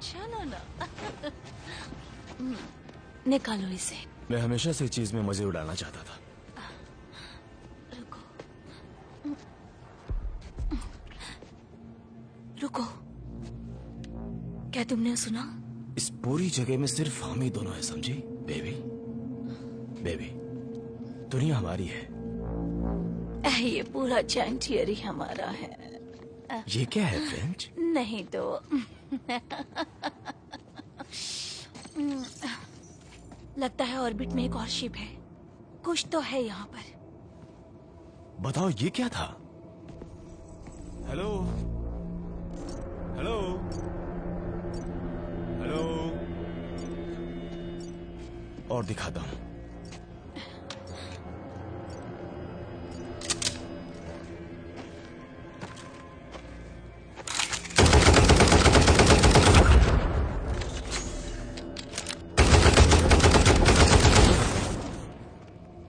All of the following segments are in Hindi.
चलो ना। निकालो इसे। मैं हमेशा से चीज में मजे उड़ाना चाहता था। रुको रुको, क्या तुमने सुना? इस पूरी जगह में सिर्फ हम ही दोनों हैं, समझी? बेबी बेबी, दुनिया हमारी है। ये पूरा चैंटियर हमारा है। ये क्या है, फ्रेंच? नहीं तो लगता है ऑर्बिट में एक और शिप है। कुछ तो है यहाँ पर। बताओ ये क्या था? हेलो हेलो हेलो, और दिखाता हूँ।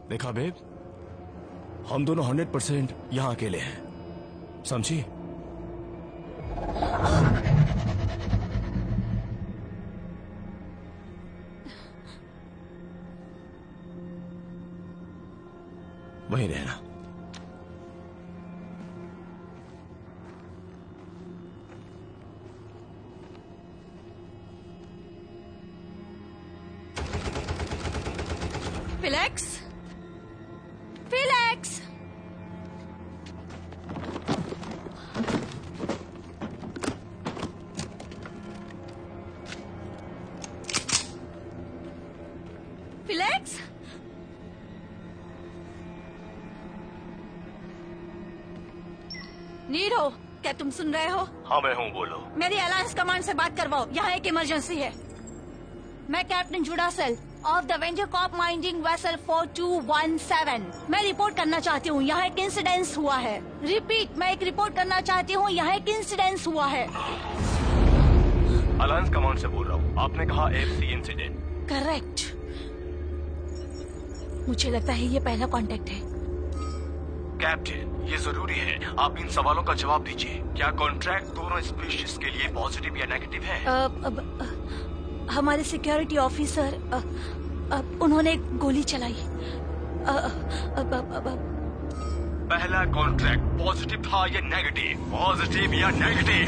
देखा बेब, हम दोनों 100% यहाँ अकेले हैं, समझी? वहीं रहना। फिलेक्स, फिलेक्स, फिलेक्स, नीरो, क्या तुम सुन रहे हो? हाँ मैं हूँ, बोलो। मेरी अलायंस कमांड से बात करवाओ, यहाँ एक इमरजेंसी है। मैं captain Judasel of the Venger corp mining vessel 4217। मैं रिपोर्ट करना चाहती हूँ, यहाँ एक इंसिडेंस हुआ है। रिपीट, मैं एक रिपोर्ट करना चाहती हूँ, यहाँ एक इंसिडेंस हुआ है। अलायंस कमांड से बोल रहा हूँ। आपने कहा FC इंसिडेंट। करेक्ट। मुझे लगता है ये पहला कांटेक्ट है। कैप्टन, ये जरूरी है, आप इन सवालों का जवाब दीजिए। क्या कॉन्ट्रैक्ट दोनों स्पीशीज के लिए पॉजिटिव या नेगेटिव है? हमारे सिक्योरिटी ऑफिसर उन्होंने गोली चलाई। पहला कॉन्ट्रैक्ट पॉजिटिव था या नेगेटिव? पॉजिटिव या नेगेटिव?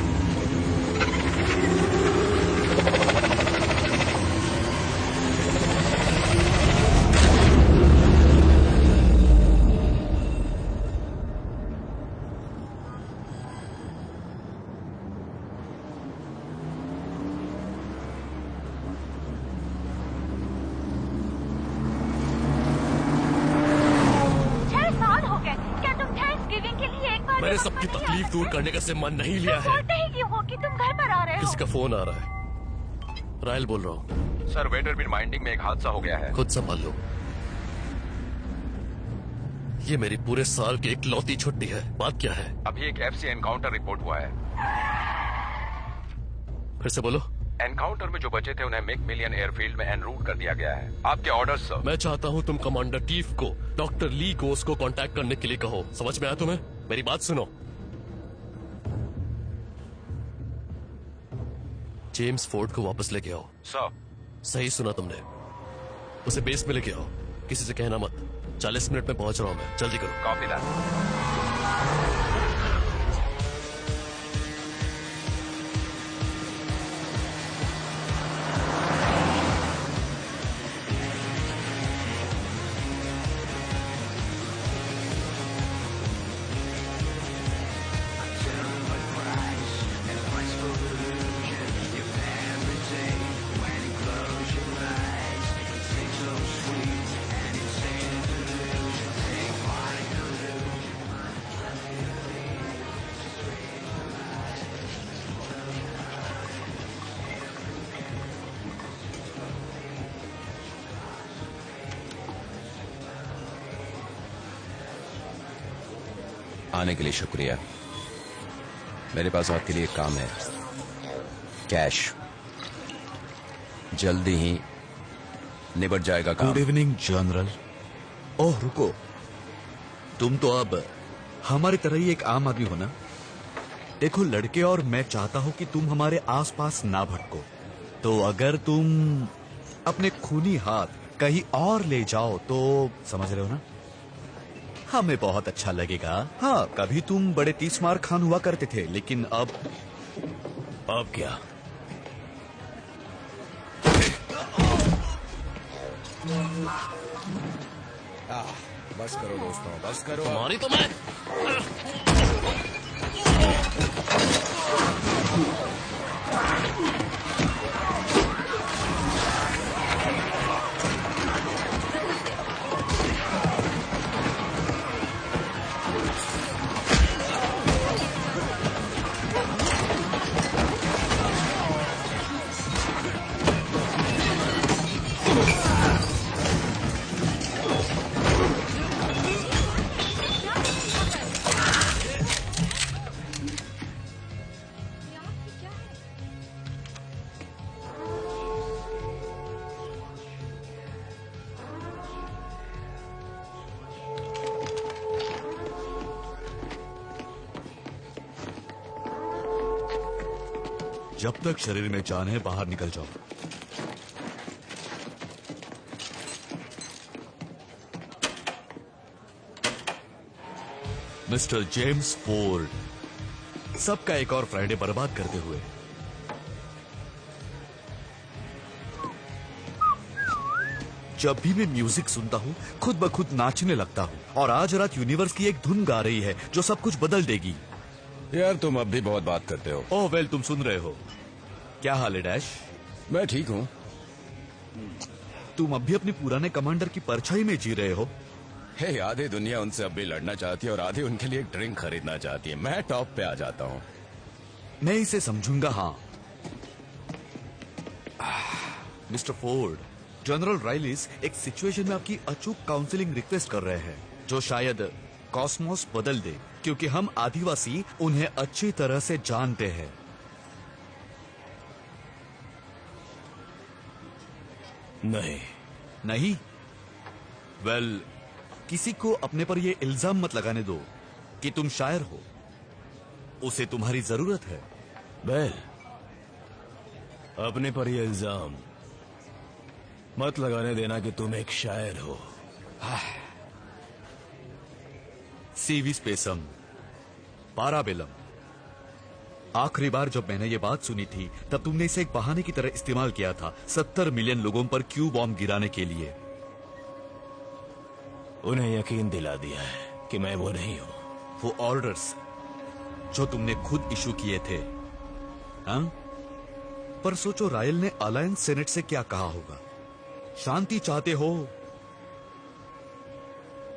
मैंने सबकी तकलीफ दूर करने का से मन नहीं लिया है। कि तुम घर पर आ रहे हो। किसी का फोन आ रहा है। रायल बोल रहा हूँ। सर, वेटरबिन माइनिंग में एक हादसा हो गया है। खुद संभाल लो। ये मेरी पूरे साल की इकलौती छुट्टी है। बात क्या है? अभी एक FC एनकाउंटर रिपोर्ट हुआ है। फिर से बोलो। एनकाउंटर में जो बचे थे उन्हें मैकमिलियन एयरफील्ड में एनरूट कर दिया गया है। आपके ऑर्डर सर। मैं चाहता हूँ तुम कमांडर टीफ को डॉक्टर ली गोस को कांटेक्ट करने के लिए कहो। समझ में आया तुम्हें? मेरी बात सुनो। जेम्स फोर्ड को वापस लेके आओ। सर। सही सुना तुमने। उसे बेस में लेके आओ। किसी से कहना मत। 40 मिनट में पहुंच रहा हूं मैं, जल्दी करो। Copy that. आने के लिए शुक्रिया। मेरे पास आपके लिए एक काम है, कैश। जल्दी ही निबट जाएगा काम। Good evening general. ओह रुको, तुम तो अब हमारी तरह ही एक आम आदमी हो ना। देखो लड़के, और मैं चाहता हूं कि तुम हमारे आसपास ना भटको। तो अगर तुम अपने खूनी हाथ कहीं और ले जाओ तो, समझ रहे हो ना, हमें बहुत अच्छा लगेगा। हाँ, कभी तुम बड़े तीस मार खान हुआ करते थे, लेकिन अब क्या? बस करो दोस्तों, बस करो। तुम्हारी तो मैं जब तक शरीर में जान है बाहर निकल जाओ। मिस्टर जेम्स फोर्ड, सबका एक और फ्राइडे बर्बाद करते हुए। जब भी मैं म्यूजिक सुनता हूँ खुद ब खुद नाचने लगता हूँ, और आज रात यूनिवर्स की एक धुन गा रही है जो सब कुछ बदल देगी। यार तुम अब भी बहुत बात करते हो। ओह वेल, तुम सुन रहे हो। क्या हाल है डैश? मैं ठीक हूँ। तुम अब भी अपने पुराने कमांडर की परछाई में जी रहे हो। हे, आधी दुनिया उनसे अब भी लड़ना चाहती है और आधी उनके लिए एक ड्रिंक खरीदना चाहती है। मैं टॉप पे आ जाता हूँ। मैं इसे समझूंगा। हाँ मिस्टर फोर्ड, जनरल राइलिस एक सिचुएशन में आपकी अचूक काउंसलिंग रिक्वेस्ट कर रहे हैं जो शायद कॉस्मोस बदल दे, क्योंकि हम आदिवासी उन्हें अच्छी तरह से जानते हैं। नहीं? वेल, किसी को अपने पर यह इल्जाम मत लगाने दो कि तुम शायर हो। उसे तुम्हारी जरूरत है। वेल, अपने पर यह इल्जाम मत लगाने देना कि तुम एक शायर हो। सीवी स्पेसम, पाराबेलम। आखिरी बार जब मैंने ये बात सुनी थी तब तुमने इसे एक बहाने की तरह इस्तेमाल किया था 70 मिलियन लोगों पर क्यू बॉम्ब गिराने के लिए। उन्हें यकीन दिला दिया है कि मैं वो नहीं हूं। वो ऑर्डर्स जो तुमने खुद इशू किए थे, हाँ? पर सोचो, रायल ने अलायंस सेनेट से क्या कहा होगा। शांति चाहते हो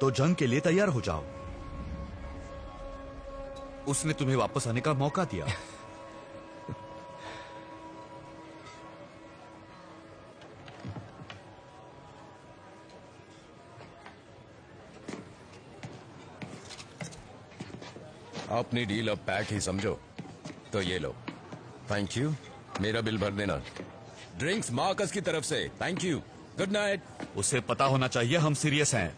तो जंग के लिए तैयार हो जाओ। उसने तुम्हें वापस आने का मौका दिया। अपनी डील अब पैक ही समझो। तो ये लो, थैंक यू। मेरा बिल भर देना। ड्रिंक्स मार्कस की तरफ से। Thank you. Good night. उसे पता होना चाहिए हम सीरियस हैं।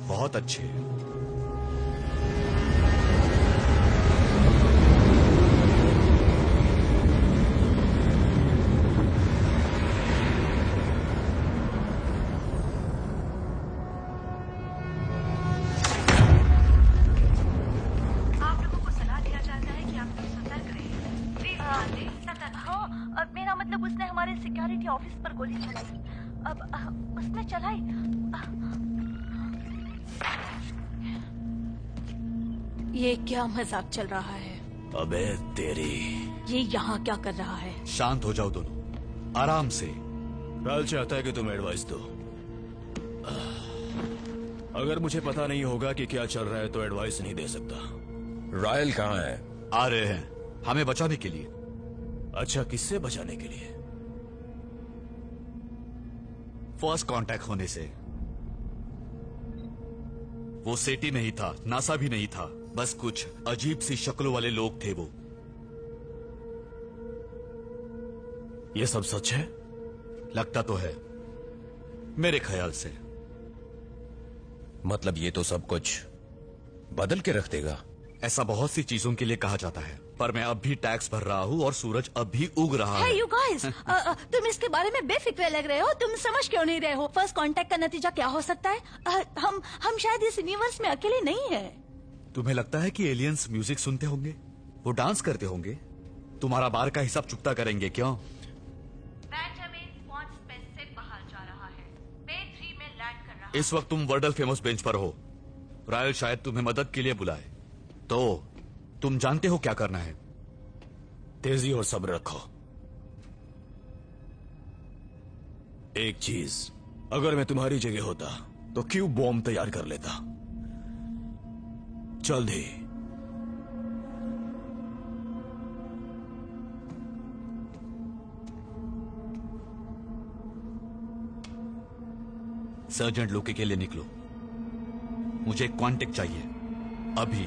बहुत अच्छे। अब उसने चलाई। ये क्या मजाक चल रहा है? अबे तेरी। ये यहाँ क्या कर रहा है? शांत हो जाओ दोनों, आराम से। राल चाहता है कि तुम एडवाइस दो। अगर मुझे पता नहीं होगा कि क्या चल रहा है तो एडवाइस नहीं दे सकता। रॉयल कहाँ है? आ रहे हैं हमें बचाने के लिए। अच्छा, किससे बचाने के लिए? फर्स्ट कांटेक्ट होने से। वो सेटी नहीं था, नासा भी नहीं था, बस कुछ अजीब सी शक्लों वाले लोग थे वो। ये सब सच है? लगता तो है, मेरे ख्याल से। मतलब ये तो सब कुछ बदल के रख देगा। ऐसा बहुत सी चीजों के लिए कहा जाता है, पर मैं अब भी टैक्स भर रहा हूँ और सूरज अब भी उग रहा है। यू गाइस, तुम इसके बारे में बेफिक्र लग रहे हो। तुम समझ क्यों नहीं रहे हो? फर्स्ट कांटेक्ट का नतीजा क्या हो सकता है? हम शायद इस यूनिवर्स में अकेले नहीं है। तुम्हें लगता है कि एलियंस म्यूजिक सुनते होंगे, वो डांस करते होंगे, तुम्हारा बार का हिसाब चुकता करेंगे क्यों? इस वक्त तुम वर्ल्ड फेमस बेंच पर हो। रायल शायद तुम्हें मदद के लिए बुलाए, तो तुम जानते हो क्या करना है। तेजी और सब्र रखो। एक चीज, अगर मैं तुम्हारी जगह होता तो क्यूब बॉम्ब तैयार कर लेता, जल्द ही। सर्जेंट लोकी के लिए निकलो, मुझे क्वांटिक चाहिए अभी।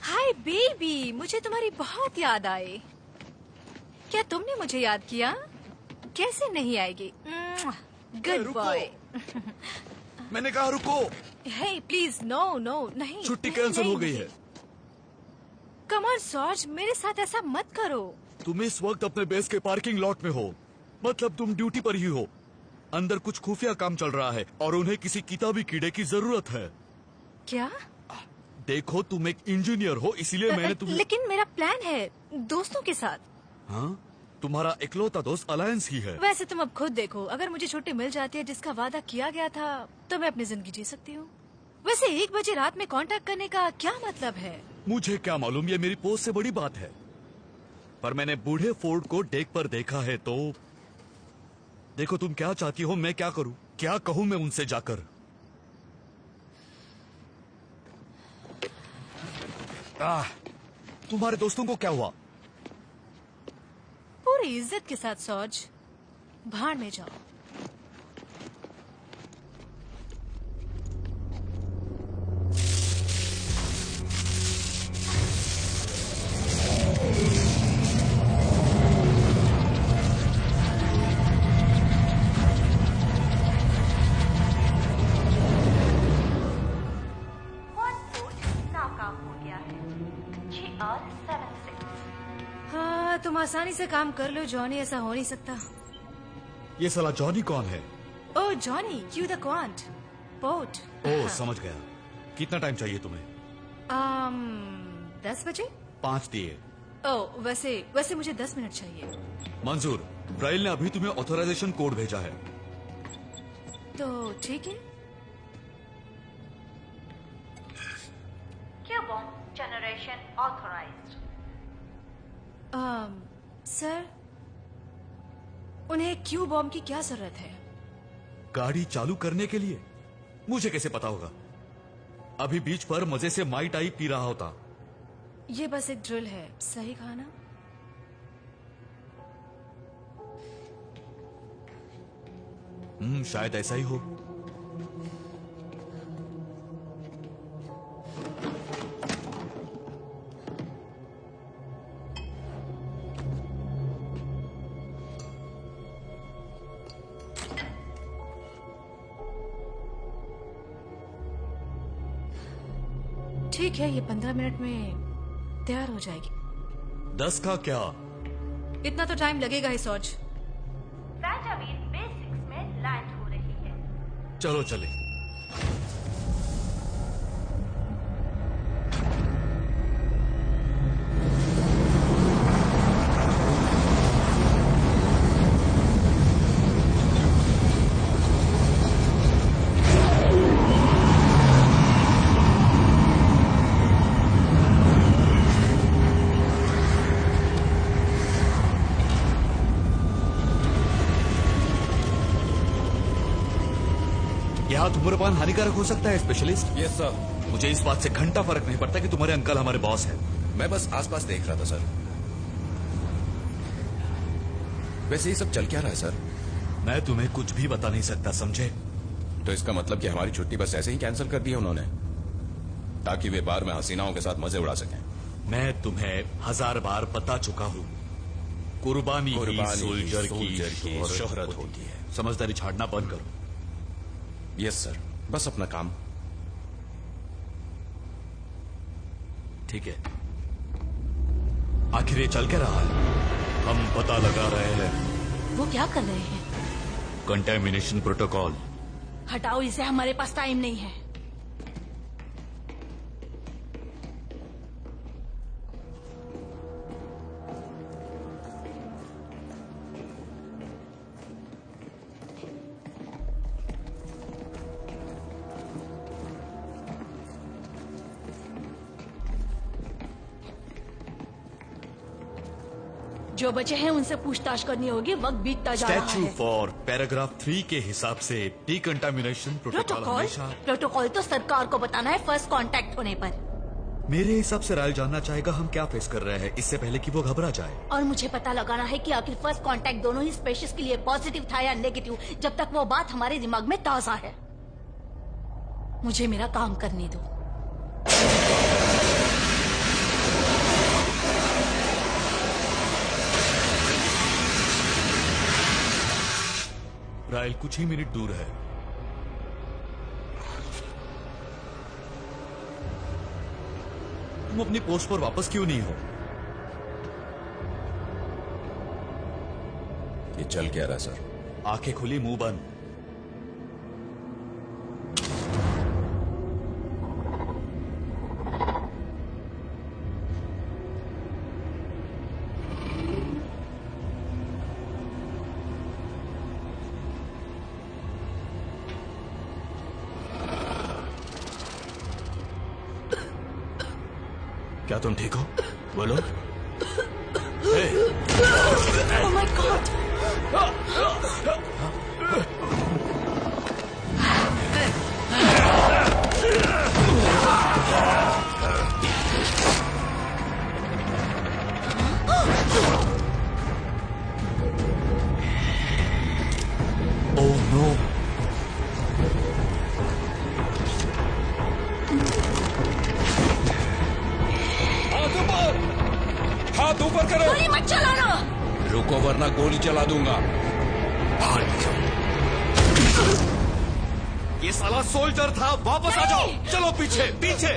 हाय बेबी, मुझे तुम्हारी बहुत याद आई। क्या तुमने मुझे याद किया? कैसे नहीं आएगी? Good boy. मैंने कहा रुको। हे प्लीज, नो नो, नहीं। छुट्टी नहीं, कैंसिल नहीं, हो गई नहीं। है। कम ऑन सॉर्ज, मेरे साथ ऐसा मत करो। तुम इस वक्त अपने बेस के पार्किंग लॉट में हो, मतलब तुम ड्यूटी पर ही हो। अंदर कुछ खुफिया काम चल रहा है और उन्हें किसी किताबी कीड़े की जरूरत है। क्या? देखो, तुम एक इंजीनियर हो, इसीलिए मैंने तुम्हें। लेकिन मेरा प्लान है दोस्तों के साथ। हाँ, तुम्हारा इकलौता दोस्त अलायंस ही है। वैसे तुम अब खुद देखो, अगर मुझे छुट्टी मिल जाती है जिसका वादा किया गया था, तो मैं अपनी जिंदगी जी सकती हूँ। वैसे 1 बजे रात में कांटेक्ट करने का क्या मतलब है? मुझे क्या मालूम, ये मेरी पोस्ट से बड़ी बात है, पर मैंने बूढ़े फोर्ड को डेक पर देखा है। तो देखो, तुम क्या चाहती हो, मैं क्या करूं, क्या कहूं मैं उनसे जाकर? तुम्हारे दोस्तों को क्या हुआ? पूरी इज्जत के साथ सॉर्ज, भाड़ में जाओ। हाँ, तुम आसानी से काम कर लो जॉनी, ऐसा हो नहीं सकता। ये साला जॉनी कौन है? Oh Johnny, you the quant port. Oh, समझ गया। कितना टाइम चाहिए तुम्हें? 10 बजे। 5 दिए। ओह, वैसे मुझे 10 मिनट चाहिए। मंजूर। राइल ने अभी तुम्हें ऑथराइजेशन कोड भेजा है। तो ठीक है। क्यूबॉम्ब जनरेशन ऑथराइज्ड। सर, उन्हें क्यू बॉम्ब की क्या जरूरत है? गाड़ी चालू करने के लिए? मुझे कैसे पता होगा? अभी बीच पर मजे से माई टाई पी रहा होता। ये बस एक ड्रिल है, सही कहा ना? शायद ऐसा ही हो। ठीक है, ये 15 मिनट में तैयार हो जाएगी। 10 का क्या? इतना तो टाइम लगेगा ही सॉर्ज। बेसिक्स में लैंड हो रही है। चलो चले। धूम्रपान हानिकारक हो सकता है स्पेशलिस्ट? Yes sir. मुझे इस बात से घंटा फर्क नहीं पड़ता कि तुम्हारे अंकल हमारे बॉस हैं। मैं बस आसपास देख रहा था सर। वैसे ये सब चल क्या रहा है सर? मैं तुम्हें कुछ भी बता नहीं सकता, समझे? तो इसका मतलब कि हमारी छुट्टी बस ऐसे ही कैंसिल कर दी है उन्होंने, ताकि वे बार में हसीनाओं के साथ मजे उड़ा सकें। मैं तुम्हें 1000 बार बता चुका हूँ, कुर्बानी ही सोल्जर की शोहरत होती है। समझदारी छाड़ना बंद करो। यस सर, बस अपना काम। ठीक है, आखिर ये चल क्या रहा है? हम पता लगा रहे हैं। वो क्या कर रहे हैं? Contamination protocol. हटाओ इसे, हमारे पास टाइम नहीं है। जो बचे हैं उनसे पूछताछ करनी होगी, वक्त बीतता जा रहा स्टैच्यू है। फॉर पैराग्राफ 3 के हिसाब से डिकंटामिनेशन प्रोटोकॉल प्रोटोकॉल हमेशा। प्रोटोकॉल तो सरकार को बताना है फर्स्ट कांटेक्ट होने पर। मेरे हिसाब से रायल जानना चाहेगा हम क्या फेस कर रहे हैं, इससे पहले कि वो घबरा जाए। और मुझे पता लगाना है कि आखिर फर्स्ट कांटेक्ट दोनों ही स्पेशीज के लिए पॉजिटिव था या नेगेटिव, जब तक वो बात हमारे दिमाग में ताजा है। मुझे मेरा काम करने दो। रायल कुछ ही मिनट दूर है। तुम अपनी पोस्ट पर वापस क्यों नहीं हो? ये चल क्या रहा है सर? आंखें खुली मुंह बंद। क्या तुम ठीक हो? बोलो। Oh my God! Oh no! हाथ ऊपर करो। गोली मत चलाना। रुको वरना गोली चला दूंगा। ये साला सोल्जर था, वापस आ जाओ। चलो पीछे पीछे।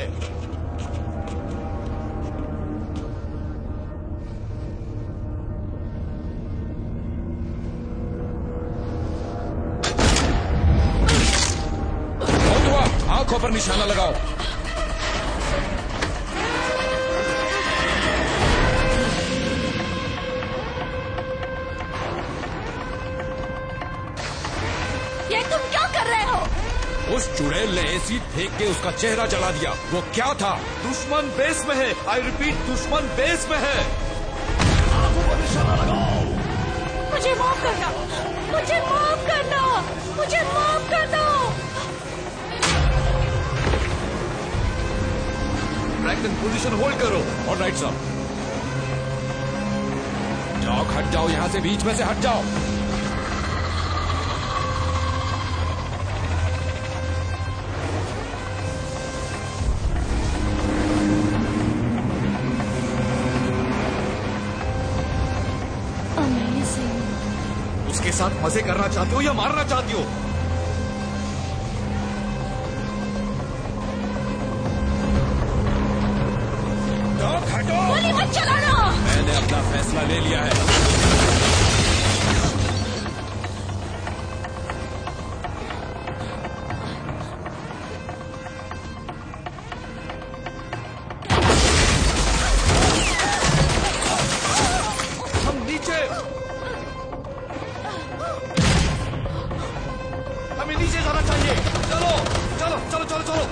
बहुत हुआ, आंखों पर निशाना लगाओ। ये तुम क्या कर रहे हो? उस चुड़ैल ने एसिड फेंक के उसका चेहरा जला दिया। वो क्या था? दुश्मन बेस में है। आई रिपीट, दुश्मन बेस में है। मुझे माफ करना, मुझे माफ करना, मुझे माफ करना। ब्रैक्टन पोजीशन होल्ड करो। Alright sir. जाओ, हट जाओ यहाँ से, बीच में से हट जाओ। उसके साथ मजे करना चाहती हो या मारना चाहती हो? हटो। गोली मत चलाना। मैंने अपना फैसला ले लिया है। हम नीचे, हमें नीचे जाना चाहिए। चलो चलो चलो चलो चलो।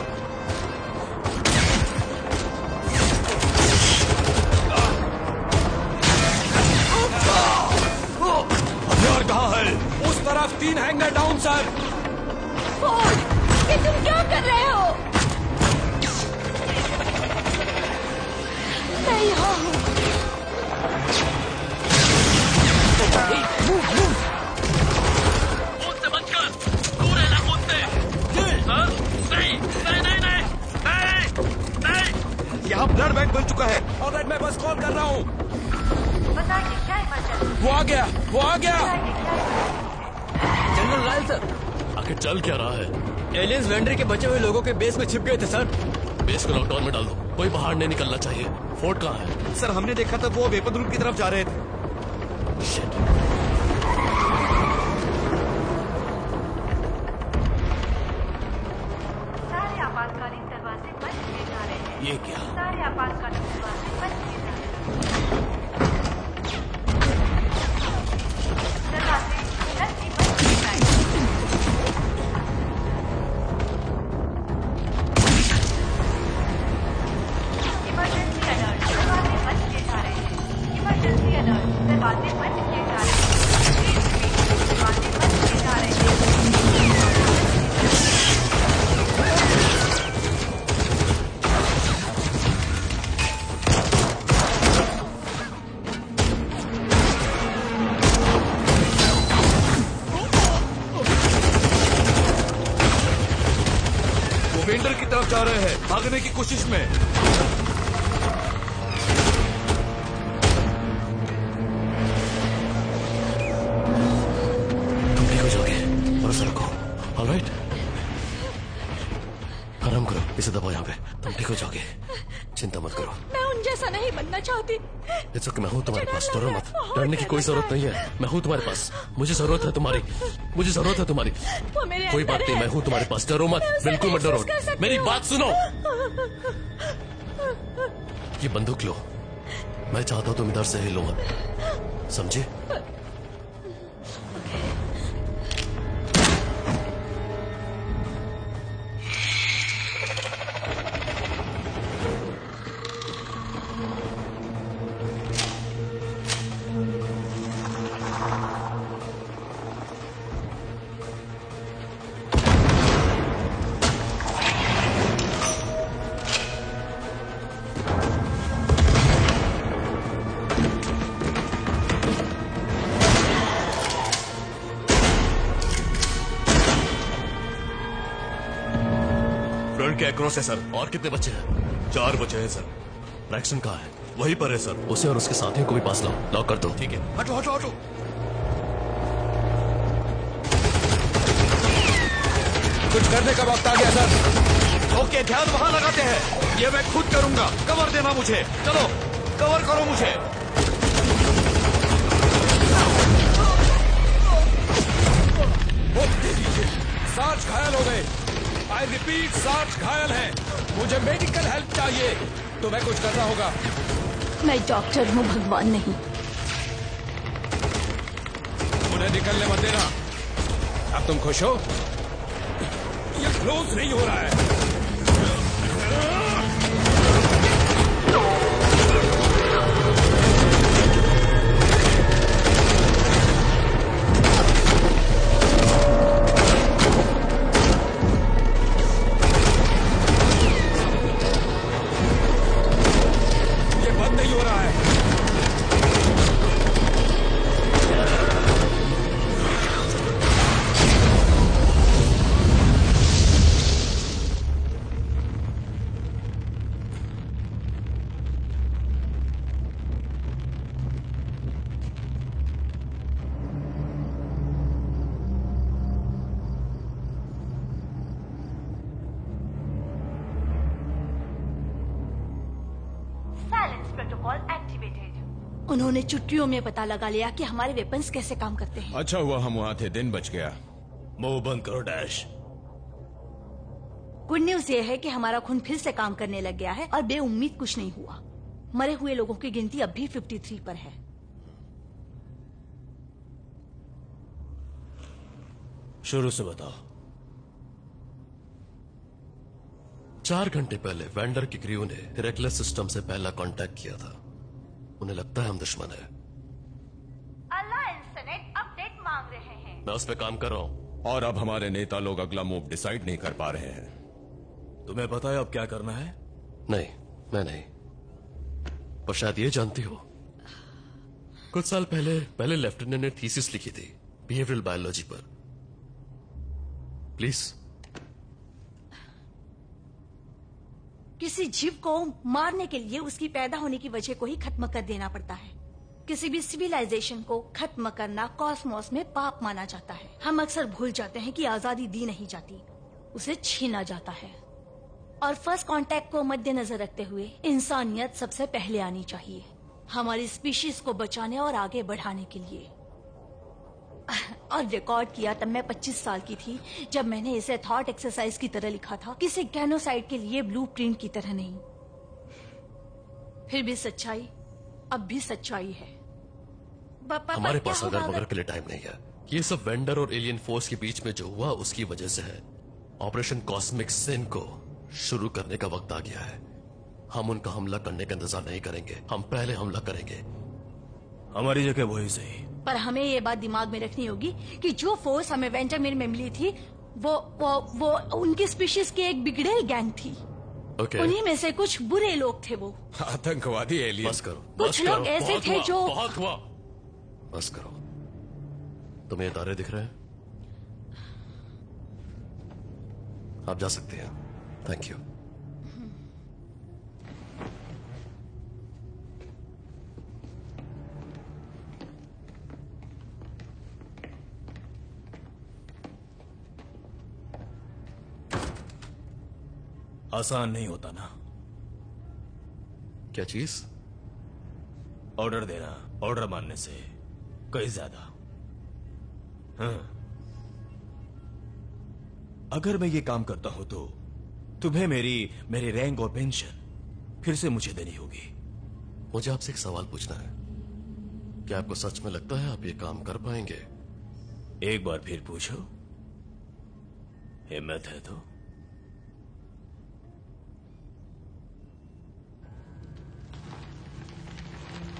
यहाँ ब्लड बैंक बन चुका है। ऑलराइट, मैं बस कॉल कर रहा हूँ। बताइए क्या इमरजेंसी? वो आ गया, वो आ गया। जनरल लाल सर, आखिर चल क्या रहा है? एलियंस वेंडर के बचे हुए लोगों के बेस में छिप गए थे सर। बेस को लॉकडाउन में डाल दो, कोई बाहर नहीं निकलना चाहिए। फोर्ट कहाँ है? सर हमने देखा था वो वेपन रूम की तरफ जा रहे थे। Shit. सारे आपातकालीन दरवाजे बंद किए जा रहे हैं। ये क्या? सारे आपातकालीन दरवाजे बंद किए जा रहे हैं। दरवाजे जल्दी बंद किए जाएंगे। इमरजेंसी अलर्ट, दरवाजे बंद किए जा रहे हैं। इमरजेंसी अलर्ट, दरवाजे बंद किए जा रहे हैं। दरवाजे बंद किए जा रहे हैं। वो वेंडर की तरफ जा रहे हैं, भागने की कोशिश में। तुम ठीक हो जाओगे, भरोसा रखो। ऑलराइट, आराम करो, इसे दबाओ यहाँ पे। तुम ठीक हो जाओगे, चिंता मत करो। मैं उन जैसा नहीं बनना चाहती। इट्स ओके, मैं हूँ तुम्हारे पास, डरो मत। डरने की कोई जरूरत नहीं है, मैं हूँ तुम्हारे पास। मुझे जरूरत है तुम्हारी, मुझे जरूरत है तुम्हारी। वो मेरे कोई अंदर बात नहीं, है। मैं हूँ तुम्हारे पास, डरो मत, मैं उसे बिल्कुल मत महसूस कर डरो। सकती मेरी हूँ। बात सुनो। ये बंदूक लो, मैं चाहता हूँ तुम इधर से हिलो मत, समझे? फ्रंट के अक्रॉस है सर। और कितने बच्चे हैं? 4 बचे हैं सर। ब्रैक्सन कहाँ है? वहीं पर है सर। उसे और उसके साथियों को भी पास लाओ, लॉक कर दो। ठीक है, हटो हटो हटो। कुछ करने का वक्त आ गया सर। ओके, ध्यान वहां लगाते हैं। ये मैं खुद करूंगा, कवर देना मुझे। चलो कवर करो मुझे। सार्ज घायल हो गए। आई रिपीट, सार्ज घायल है। मुझे मेडिकल हेल्प चाहिए। तुम्हें कुछ करना होगा। मैं डॉक्टर हूँ, भगवान नहीं। उन्हें निकलने मत देना। अब तुम खुश हो? ये क्लोज नहीं हो रहा है। ये बंद नहीं हो रहा है। Silence protocol activated. उन्होंने चुटकियों में पता लगा लिया कि हमारे वेपन्स कैसे काम करते हैं। अच्छा हुआ हम वहाँ थे, दिन बच गया। मुंह बंद करो डैश। गुड न्यूज ये है कि हमारा खून फिर से काम करने लग गया है और बेउम्मीद कुछ नहीं हुआ। मरे हुए लोगों की गिनती अब भी 53 पर है। शुरू से बताओ। 4 घंटे पहले वेंडर की क्रू ने हेरेक्लेस सिस्टम से पहला कांटेक्ट किया था। उन्हें लगता है हम दुश्मन है। अलायंस सेनेट अपडेट मांग रहे हैं। मैं उस पर काम कर रहा हूँ। और अब हमारे नेता लोग अगला मूव डिसाइड नहीं कर पा रहे हैं। तुम्हें पता है अब क्या करना है? नहीं, मैं नहीं, पर शायद ये जानती हो, कुछ साल पहले लेफ्टिनेंट ने थीसिस लिखी थी बिहेवियरल बायोलॉजी पर। प्लीज। किसी जीव को मारने के लिए उसकी पैदा होने की वजह को ही खत्म कर देना पड़ता है। किसी भी सिविलाइजेशन को खत्म करना कॉस्मोस में पाप माना जाता है। हम अक्सर भूल जाते हैं कि आजादी दी नहीं जाती, उसे छीना जाता है। और फर्स्ट कांटेक्ट को मद्देनजर रखते हुए इंसानियत सबसे पहले आनी चाहिए, हमारी स्पीशीज को बचाने और आगे बढ़ाने के लिए। और रिकॉर्ड किया तब मैं 25 साल की थी, जब मैंने इसे थॉट एक्सरसाइज की तरह लिखा था, किसी गेनोसाइड के लिए ब्लूप्रिंट की तरह नहीं। फिर भी सच्चाई अब भी सच्चाई है। हमारे पास अगर मगर के लिए टाइम नहीं है। ये सब वेंडर और एलियन फोर्स के बीच में जो हुआ उसकी वजह से है। ऑपरेशन कॉस्मिक सिन को शुरू करने का वक्त आ गया है। हम उनका हमला करने का इंतजार नहीं करेंगे, हम पहले हमला करेंगे। हमारी जगह वही सही। पर हमें ये बात दिमाग में रखनी होगी कि जो फोर्स हमें वेंटामिर में मिली थी वो उनकी स्पीशीज की एक बिगड़ेल गैंग थी। उन्हीं में से कुछ बुरे लोग थे। वो आतंकवादी एलियन। बस करो। कुछ लोग ऐसे थे जो बहुत हुआ। बस करो। तुम्हें ये तारे दिख रहे हैं? आप जा सकते हैं। Thank you. आसान नहीं होता ना। क्या चीज? ऑर्डर देना ऑर्डर मानने से कहीं ज्यादा। हाँ। अगर मैं ये काम करता हूं तो तुम्हें मेरी रैंक और पेंशन फिर से मुझे देनी होगी। मुझे आपसे एक सवाल पूछना है। क्या आपको सच में लगता है आप ये काम कर पाएंगे? एक बार फिर पूछो। हिम्मत है तो।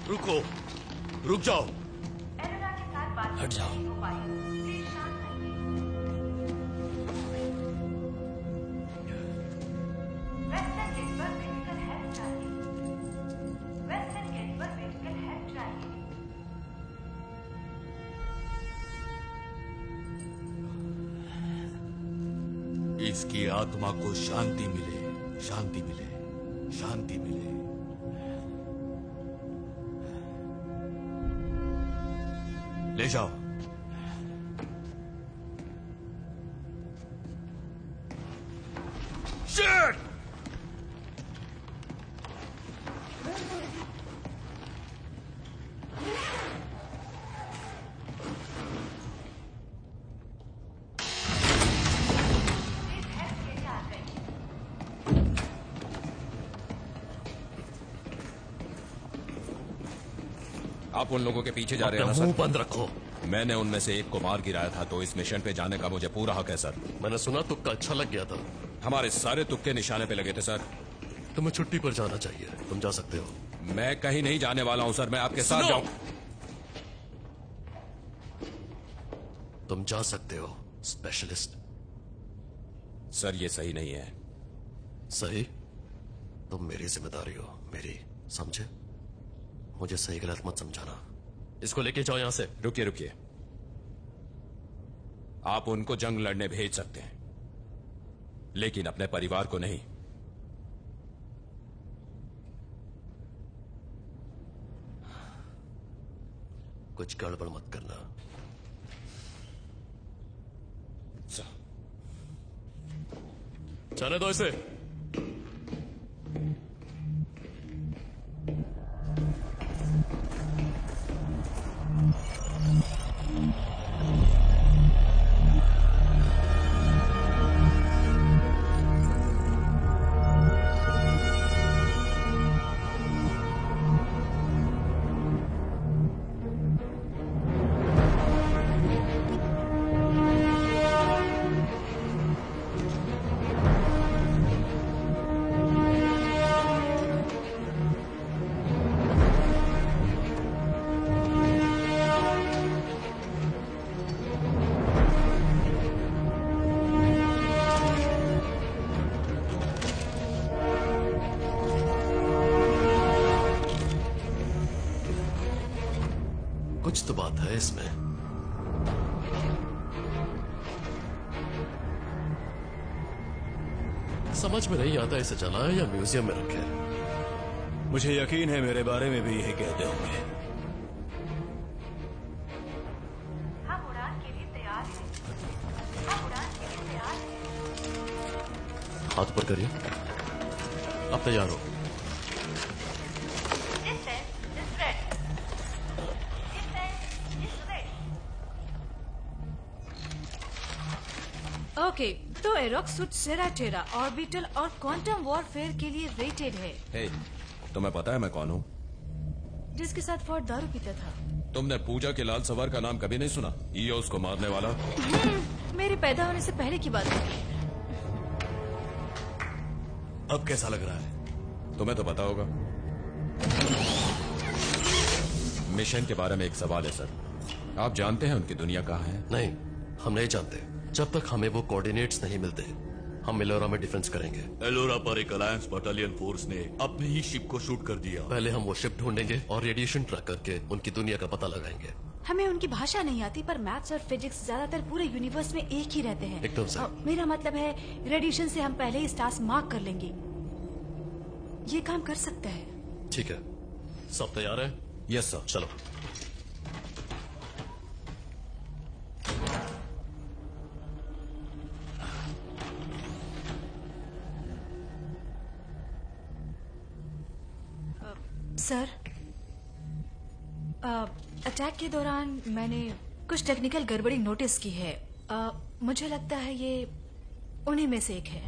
रुको, रुक जाओ। एलोरा के साथ बात हट जाओ। नहीं हो पाई। प्लीज शांत रहिए। वेस्टर्न गेट पर मेडिकल हेल्प चाहिए। वेस्टर्न गेट पर मेडिकल हेल्प चाहिए। इसकी आत्मा को शांति मिले, शांति मिले, शांति मिले। ले जाओ। Shit! आप उन लोगों के पीछे जा रहे हैं ना अपना मुंह सर? बंद रखो। मैंने उनमें से एक को मार गिराया था, तो इस मिशन पे जाने का मुझे पूरा हक है सर। मैंने सुना तुक्का अच्छा लग गया था। हमारे सारे तुक्के निशाने पे लगे थे सर। तुम्हें छुट्टी पर जाना चाहिए, तुम जा सकते हो। मैं कहीं नहीं जाने वाला हूं सर, मैं आपके साथ जाऊं। तुम जा सकते हो स्पेशलिस्ट। सर ये सही नहीं है। सही? तुम मेरी जिम्मेदारी हो, मेरी, समझे? मुझे सही गलत मत समझाना। इसको लेके जाओ यहां से। रुकिए रुकिए, आप उनको जंग लड़ने भेज सकते हैं, लेकिन अपने परिवार को नहीं। कुछ गड़बड़ मत करना। जाने दो इसे। कुछ तो बात है इसमें। समझ में नहीं आता इसे जलाएं या म्यूजियम में रखें। मुझे यकीन है मेरे बारे में भी यही कहते होंगे। हम उड़ान के लिए तैयार हैं। हम उड़ान के लिए तैयार हैं। हाथ ऊपर करिए। अब तैयार हो। Distance is ready. Distance is ready. Okay, तो एरोक सूट सेराटेरा, ऑर्बिटल और क्वांटम वॉरफेयर के लिए रेटेड है। हे, तुम्हें पता है मैं कौन हूँ? जिसके साथ फोर्ड दारू पीता था। तुमने पूजा के लाल सवार का नाम कभी नहीं सुना? ईओस को मारने वाला। मेरे पैदा होने से पहले की बात है। अब कैसा लग रहा है? तुम्हें तो पता होगा। मिशन के बारे में एक सवाल है सर। आप जानते हैं उनकी दुनिया कहाँ है? नहीं, हम नहीं जानते। जब तक हमें वो कोऑर्डिनेट्स नहीं मिलते, हम एलोरा में डिफेंस करेंगे। एलोरा पर एक अलायंस बटालियन फोर्स ने अपनी ही शिप को शूट कर दिया। पहले हम वो शिप ढूंढेंगे और रेडिएशन ट्रैक करके उनकी दुनिया का पता लगाएंगे। हमें उनकी भाषा नहीं आती, पर मैथ्स और फिजिक्स ज्यादातर पूरे यूनिवर्स में एक ही रहते हैं। एकदम सही। मेरा मतलब है, रेडिएशन से हम पहले ही स्टार्स मार्क कर लेंगे। ये काम कर सकता है। ठीक है, सब तैयार है? Yes sir. चलो। सर, अटैक के दौरान मैंने कुछ टेक्निकल गड़बड़ी नोटिस की है। मुझे लगता है ये उन्हीं में से एक है।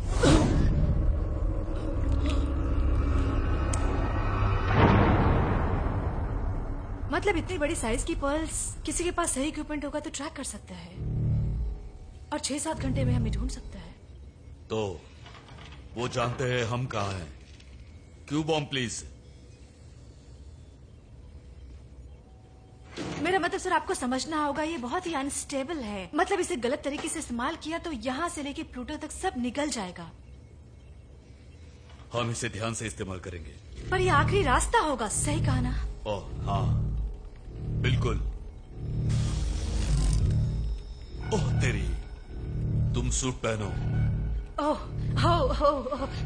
मतलब इतनी बड़ी साइज की पर्ल्स किसी के पास सही इक्विपमेंट होगा तो ट्रैक कर सकता है और 6-7 घंटे में हमें ढूंढ सकता है। तो वो जानते हैं हम कहाँ हैं। Q bomb please. मेरा मतलब सर, आपको समझना होगा ये बहुत ही अनस्टेबल है। मतलब इसे गलत तरीके से इस्तेमाल किया तो यहाँ से लेके प्लूटो तक सब निकल जाएगा। हम इसे ध्यान से इस्तेमाल करेंगे। पर ये आखिरी रास्ता होगा, सही कहा ना? ओह हाँ, बिल्कुल। ओह तेरी, तुम सूट पहनो। ओह हो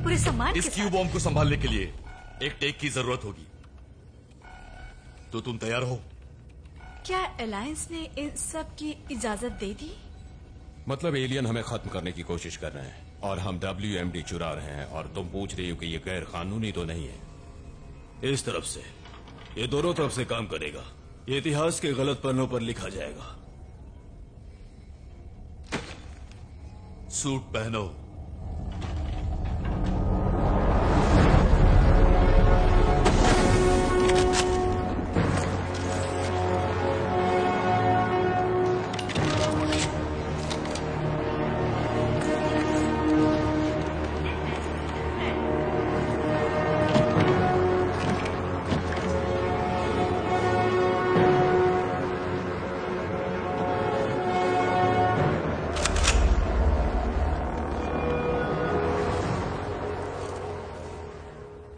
पूरे सामान इस के क्यू साथ। बॉम्ब को संभालने के लिए एक टेक की जरूरत होगी। तो तुम तैयार हो? क्या अलायंस ने इन सब की इजाजत दे दी? मतलब एलियन हमें खत्म करने की कोशिश कर रहे हैं और हम WMD चुरा रहे हैं, और तुम पूछ रही हो कि ये गैर कानूनी तो नहीं है? इस तरफ से ये दोनों तरफ से काम करेगा। ये इतिहास के गलत पन्नों पर लिखा जाएगा। सूट पहनो।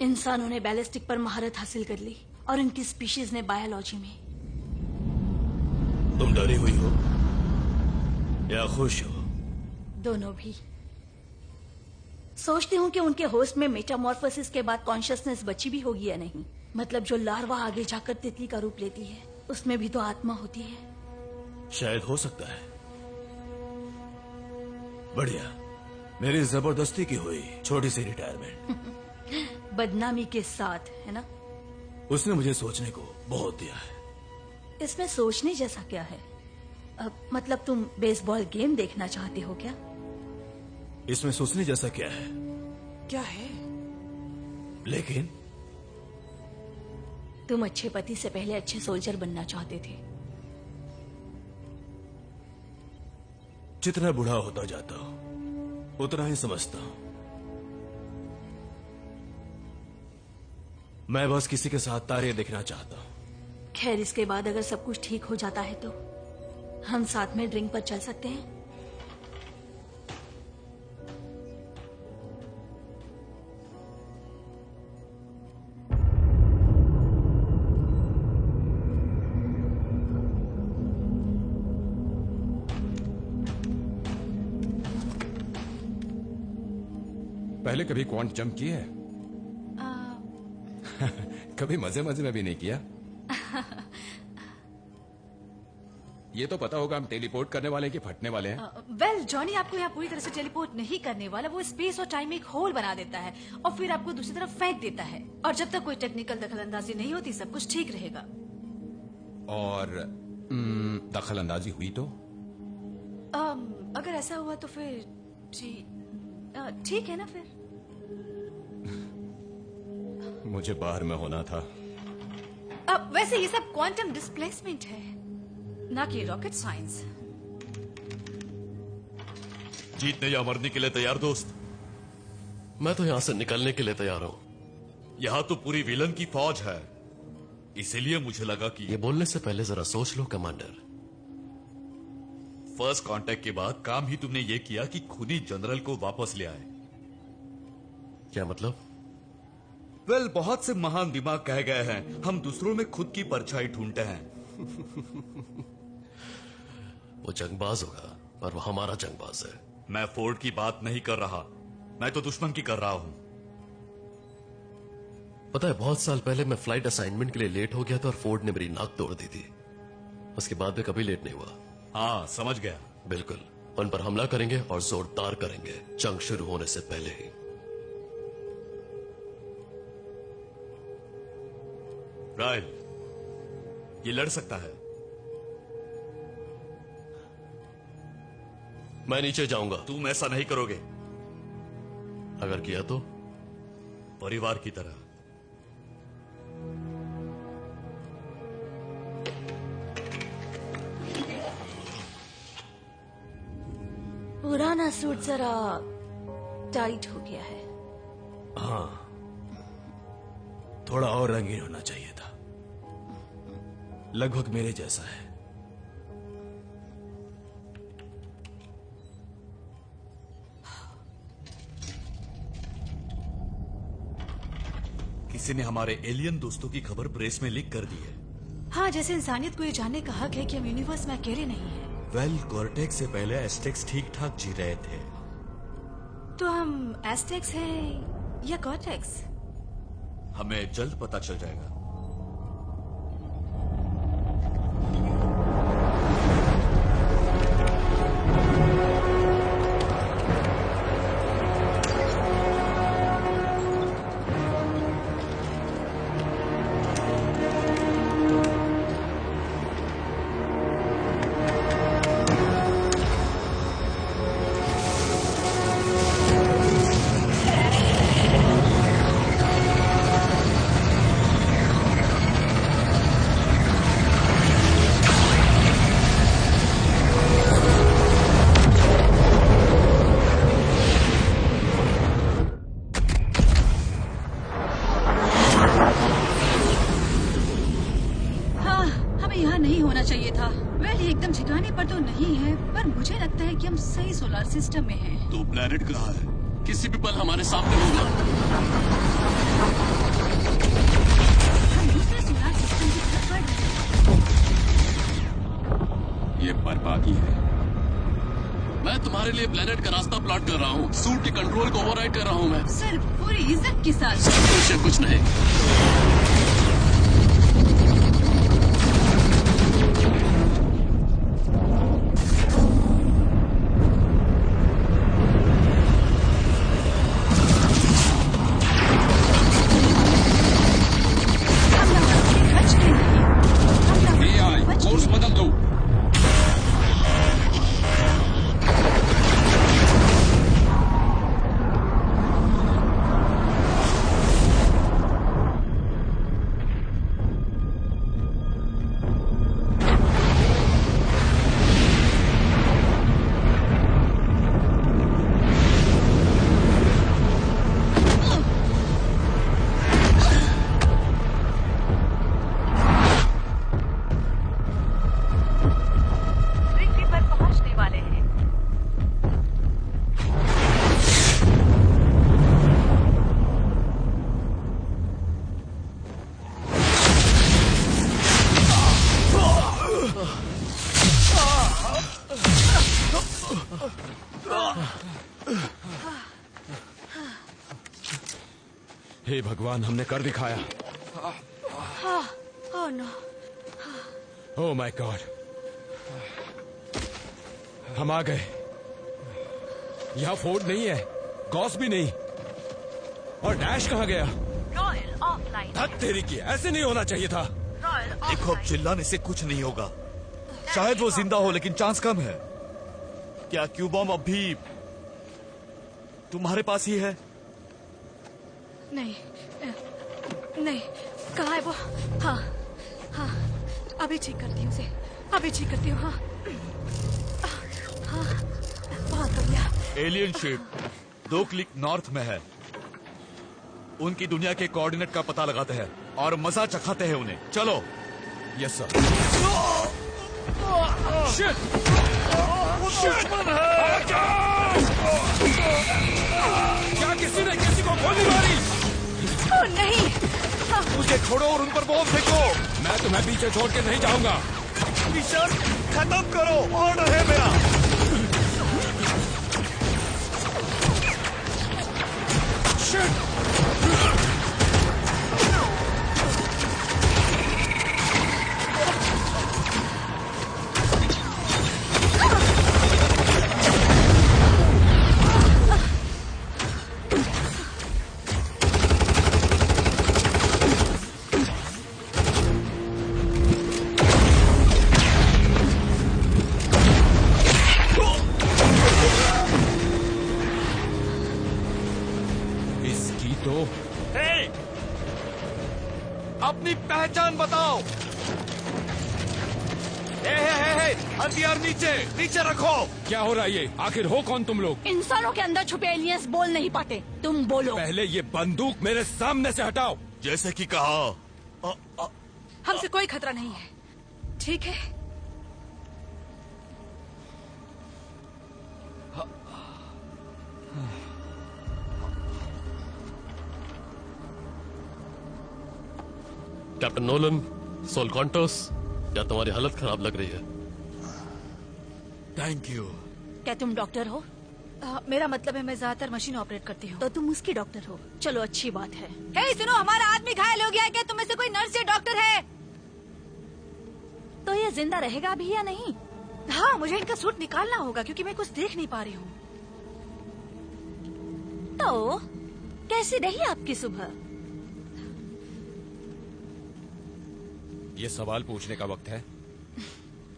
इंसानों ने बैलिस्टिक पर महारत हासिल कर ली और इनकी स्पीशीज ने बायोलॉजी में। तुम डरी हुई हो या खुश हो? दोनों भी। सोचती हूँ कि उनके होस्ट में मेटामॉर्फोसिस के बाद कॉन्शियसनेस बची भी होगी या नहीं। मतलब जो लार्वा आगे जाकर तितली का रूप लेती है, उसमें भी तो आत्मा होती है। शायद हो सकता है। बढ़िया, मेरी जबरदस्ती की हुई छोटी सी रिटायरमेंट बदनामी के साथ, है ना? उसने मुझे सोचने को बहुत दिया है। इसमें सोचने जैसा क्या है? मतलब तुम बेसबॉल गेम देखना चाहते हो क्या? इसमें सोचने जैसा क्या है? क्या है? लेकिन तुम अच्छे पति से पहले अच्छे सोल्जर बनना चाहते थे। जितना बूढ़ा होता जाता हूं उतना ही समझता हूं। मैं बस किसी के साथ तारे देखना चाहता हूं। खैर, इसके बाद अगर सब कुछ ठीक हो जाता है तो हम साथ में ड्रिंक पर चल सकते हैं। पहले कभी क्वांट जंप किया है? कभी मजे मजे में भी नहीं किया? ये तो पता होगा हम टेलीपोर्ट करने वाले हैं कि फटने वाले हैं। वेल जॉनी आपको यहाँ पूरी तरह से टेलीपोर्ट नहीं करने वाला, वो स्पेस और टाइम में एक होल बना देता है और फिर आपको दूसरी तरफ फेंक देता है, और जब तक कोई टेक्निकल दखलंदाजी नहीं होती सब कुछ ठीक रहेगा। और दखल अंदाजी हुई तो? अगर ऐसा हुआ तो फिर ठीक है ना फिर। मुझे बाहर में होना था। वैसे ये सब क्वांटम डिस्प्लेसमेंट है, ना कि रॉकेट साइंस। जीतने या मरने के लिए तैयार दोस्त? मैं तो यहाँ से निकलने के लिए तैयार हूँ। यहाँ तो पूरी विलन की फौज है, इसीलिए मुझे लगा कि ये बोलने से पहले जरा सोच लो कमांडर। फर्स्ट कांटेक्ट के बाद काम ही तुमने ये किया कि खूनी जनरल को वापस ले आए। क्या मतलब? वेल, बहुत से महान दिमाग कह गए हैं हम दूसरों में खुद की परछाई ढूंढते हैं। वो जंगबाज होगा पर वो हमारा जंगबाज है। मैं फोर्ड की बात नहीं कर रहा, मैं तो दुश्मन की कर रहा हूं। पता है, बहुत साल पहले मैं फ्लाइट असाइनमेंट के लिए लेट हो गया था और फोर्ड ने मेरी नाक तोड़ दी थी। उसके बाद मैं कभी लेट नहीं हुआ। हाँ, समझ गया। बिल्कुल, उन पर हमला करेंगे और जोरदार करेंगे, जंग शुरू होने से पहले ही। राइल, ये लड़ सकता है। मैं नीचे जाऊंगा। तुम ऐसा नहीं करोगे। अगर किया तो? परिवार की तरह। पुराना सूट जरा टाइट हो गया है। हाँ, थोड़ा और रंगीन होना चाहिए था। लगभग मेरे जैसा है। किसी ने हमारे एलियन दोस्तों की खबर प्रेस में लीक कर दी है। हाँ, जैसे इंसानियत को ये जानने का हक है कि हम यूनिवर्स में अकेले नहीं हैं। वेल, कॉर्टेक्स से पहले एस्टेक्स ठीक ठाक जी रहे थे। तो हम एस्टेक्स हैं या कॉर्टेक्स? हमें जल्द पता चल जाएगा। सिस्टम में है। तो प्लैनेट कहाँ है? किसी भी पल हमारे सामने होगा। हम दूसरे सोलर सिस्टम की तरफ बढ़ रहे हैं। ये बर्बादी है। मैं तुम्हारे लिए प्लैनेट का रास्ता प्लॉट कर रहा हूँ। सूट के कंट्रोल को ओवरराइड कर रहा हूँ मैं। सिर्फ पूरी इज्जत के साथ। कुछ नहीं। हे भगवान, हमने कर दिखाया। Oh no. Oh my god, हम आ गए। यहाँ फोर्ड नहीं है, गॉस भी नहीं, और डैश कहाँ गया? Royal offline. धत तेरी की, ऐसे नहीं होना चाहिए था। रॉयल देखो, अब चिल्लाने से कुछ नहीं होगा। शायद वो जिंदा हो, लेकिन चांस कम है। क्या क्यू बॉम्ब अब भी तुम्हारे पास ही है? नहीं नहीं, कहाँ है वो? हाँ हाँ, अभी ठीक करती हूँ उसे, अभी ठीक करती हूँ। हाँ हाँ, बहुत बढ़िया। एलियन शिप 2 क्लिक नॉर्थ में है। उनकी दुनिया के कोऑर्डिनेट का पता लगाते हैं और मजा चखाते हैं उन्हें। चलो। Yes sir. क्या किसी ने किसी को गोली मारी? नहीं, मुझे छोड़ो और उन पर बॉम्ब फेंको। मैं तुम्हें पीछे छोड़ के नहीं जाऊंगा। मिशन खत्म करो, ऑर्डर है मेरा। इसकी तो अपनी पहचान बताओ। हथियार नीचे नीचे रखो। क्या हो रहा है ये? आखिर हो कौन तुम लोग? इंसानों के अंदर छुपे एलियंस बोल नहीं पाते, तुम बोलो। पहले ये बंदूक मेरे सामने से हटाओ। जैसे कि कहा, हमसे कोई खतरा नहीं है, ठीक है? कैप्टन नोलन, सोल कॉन्टोस, क्या तुम्हारी हालत खराब लग रही है? Thank you. क्या तुम डॉक्टर हो? मेरा मतलब है मैं ज्यादातर मशीन ऑपरेट करती हूँ। तो तुम उसकी डॉक्टर हो। चलो, अच्छी बात है। हे सुनो, हमारा आदमी घायल हो गया है। क्या तुम में से कोई नर्स या डॉक्टर है? तो ये जिंदा रहेगा भी या नहीं? हाँ, मुझे इनका सूट निकालना होगा क्योंकि मैं कुछ देख नहीं पा रही हूँ। तो कैसी रही आपकी सुबह? ये सवाल पूछने का वक्त है?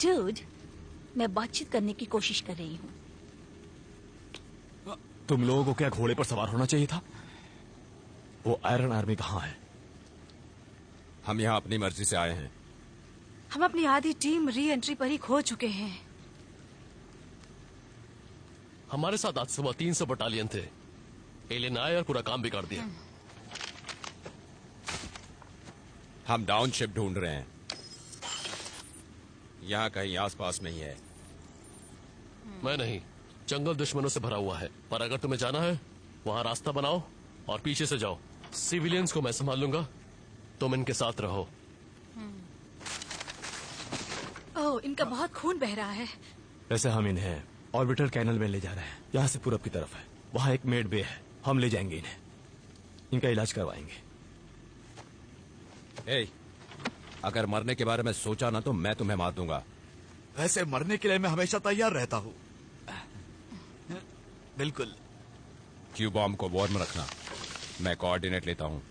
डूड, मैं बातचीत करने की कोशिश कर रही हूँ। तुम लोगों को क्या घोड़े पर सवार होना चाहिए था? वो आयरन आर्मी कहाँ है? हम यहाँ अपनी मर्जी से आए हैं। हम अपनी आधी टीम री एंट्री पर ही खो चुके हैं। हमारे साथ आज सुबह 300 बटालियन थे। एलियन आए और पूरा काम बिगाड़ दिया। हम डाउनशिप ढूंढ रहे हैं, यहाँ कहीं आसपास नहीं है। मैं नहीं, जंगल दुश्मनों से भरा हुआ है। पर अगर तुम्हें जाना है, वहाँ रास्ता बनाओ और पीछे से जाओ। सिविलियंस को मैं संभाल लूंगा, तुम इनके साथ रहो। ओह, इनका बहुत खून बह रहा है। वैसे हम इन्हें ऑर्बिटर कैनल में ले जा रहे हैं। यहाँ से पूरब की तरफ है, वहाँ एक मेड बे है। हम ले जाएंगे इन्हें, इनका इलाज करवाएंगे। अगर मरने के बारे में सोचा ना तो मैं तुम्हें मार दूंगा। वैसे मरने के लिए मैं हमेशा तैयार रहता हूँ। बिल्कुल। क्यू बॉम्ब को वार्म रखना, मैं कोऑर्डिनेट लेता हूँ।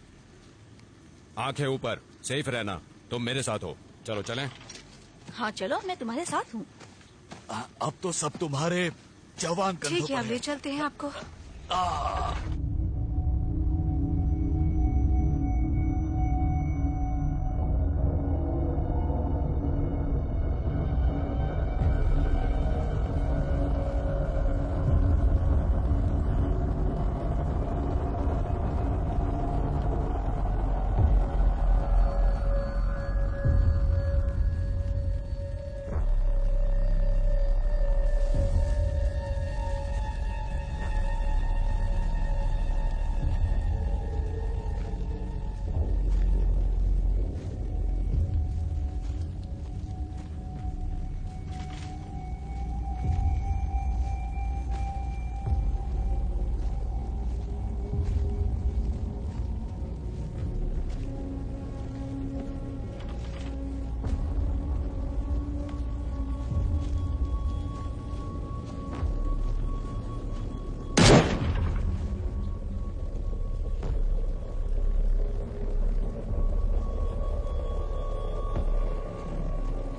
आंखें ऊपर, सेफ रहना। तुम मेरे साथ हो, चलो चलें। हाँ चलो, मैं तुम्हारे साथ हूँ। अब तो सब तुम्हारे जवान कंधों ठीक है, पर अब ले चलते हैं आपको।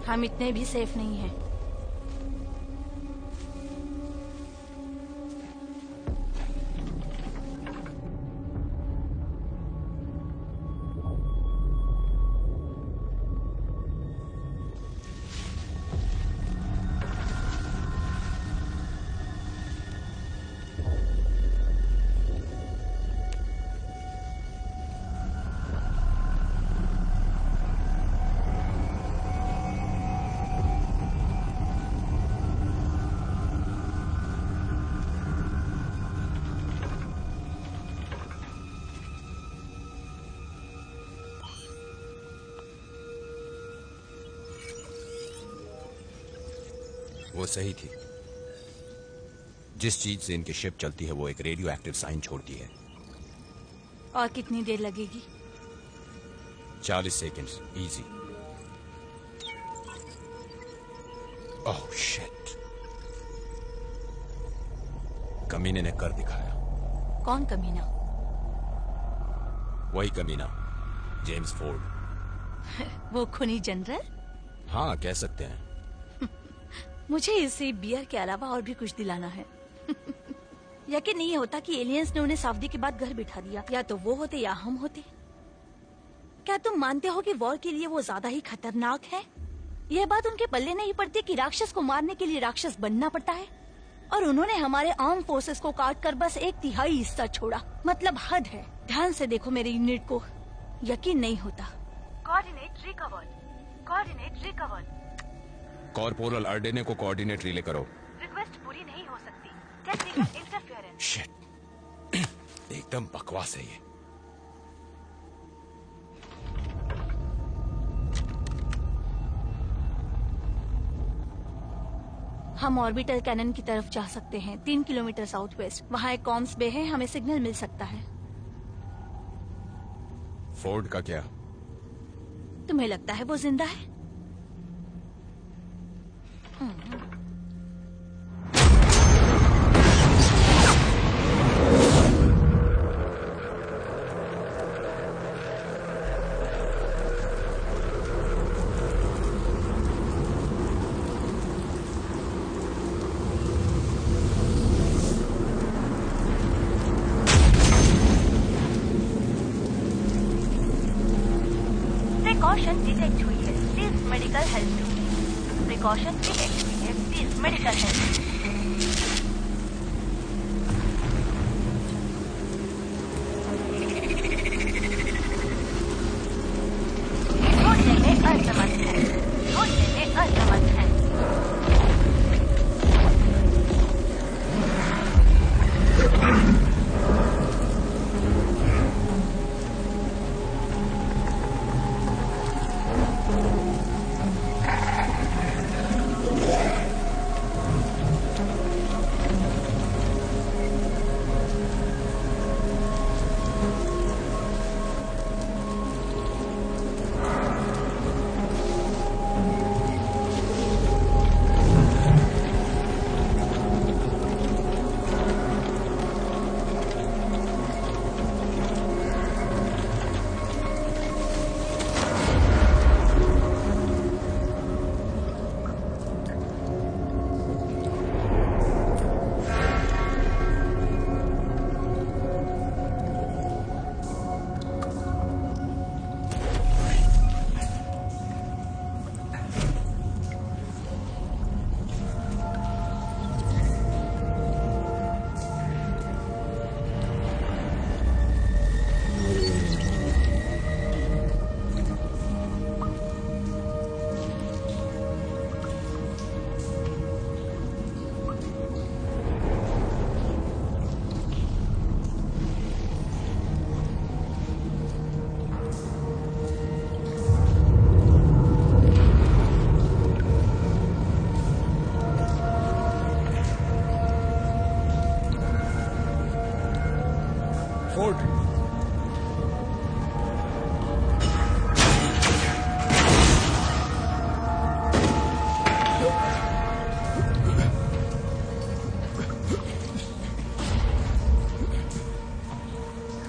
हम इतने भी सेफ नहीं हैं। वो सही थी। जिस चीज से इनकी शिप चलती है वो एक रेडियो एक्टिव साइन छोड़ती है। और कितनी देर लगेगी? 40 सेकंड्स, इजी। ओह शिट, कमीने ने कर दिखाया। कौन कमीना? वही कमीना, जेम्स फोर्ड। वो खूनी जनरल? हाँ, कह सकते हैं। मुझे इसे बियर के अलावा और भी कुछ दिलाना है। यकीन नहीं होता कि एलियंस ने उन्हें सावधी के बाद घर बिठा दिया। या तो वो होते या हम होते। क्या तुम मानते हो कि वॉर के लिए वो ज्यादा ही खतरनाक है? यह बात उनके पल्ले नहीं पड़ती कि राक्षस को मारने के लिए राक्षस बनना पड़ता है, और उन्होंने हमारे आर्म फोर्सेस को काट कर बस 1/3 हिस्सा छोड़ा। मतलब हद है। ध्यान से देखो मेरे यूनिट को, यकीन नहीं होता। Coordinate recovered, coordinate recovered. Corporal Ardenne को कोऑर्डिनेट रिले करो। रिक्वेस्ट पूरी नहीं हो सकती। Technical interference. शिट, एकदम बकवास है ये। हम ऑर्बिटर कैनन की तरफ जा सकते हैं, 3 किलोमीटर साउथ वेस्ट। वहाँ एक कॉम्स बे है, हमें सिग्नल मिल सकता है। फोर्ड का क्या? तुम्हें लगता है वो जिंदा है? प्रिकॉशन डिटेक्ट हुई है, please medical help to. Precaution detect हुई है, प्लीज मेडिकल हेल्प। ढूंढने में असमर्थ है, ढूंढने में असमर्थ है।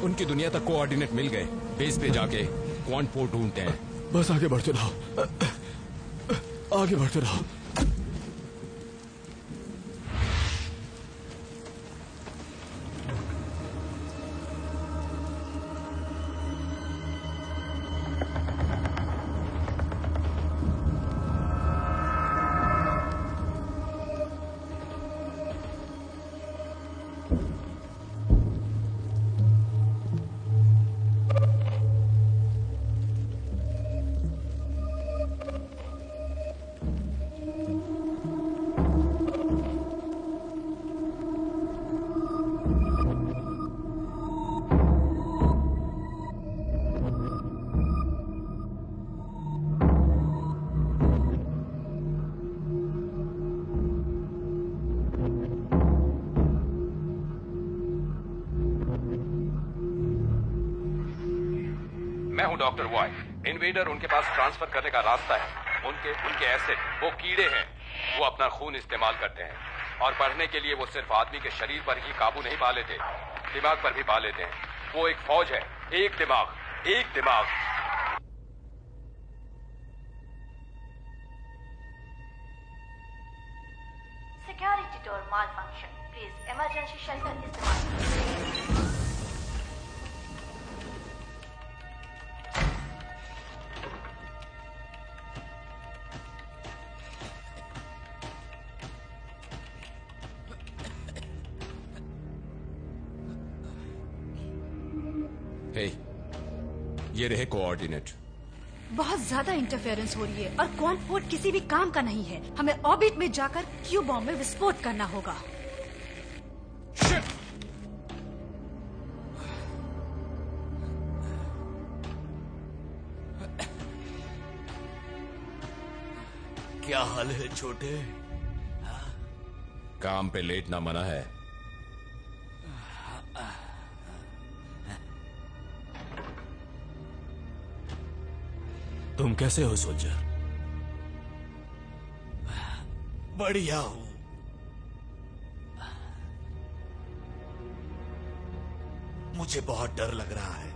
उनकी दुनिया तक कोऑर्डिनेट मिल गए। बेस पे जाके क्वांट पोर्ट ढूंढते हैं। बस आगे बढ़ चलाओ। आगे बढ़ते रहो। मैं हूं डॉक्टर वॉय। इन्वेडर उनके पास ट्रांसफर करने का रास्ता है। उनके एसिड वो कीड़े हैं। वो अपना खून इस्तेमाल करते हैं और बढ़ने के लिए वो सिर्फ आदमी के शरीर पर ही काबू नहीं पा लेते, दिमाग पर भी पा लेते हैं। वो एक फौज है, एक दिमाग। Security door mall function, please emergency shelter इस्तेमाल। ये रहे कोऑर्डिनेट। बहुत ज्यादा इंटरफेरेंस हो रही है और क्वांटपोर्ट किसी भी काम का नहीं है। हमें ऑर्बिट में जाकर क्यू बॉम्ब में विस्फोट करना होगा। क्या हाल है छोटे? काम पे लेटना मना है। तुम कैसे हो सोल्जर? बढ़िया हूं। मुझे बहुत डर लग रहा है।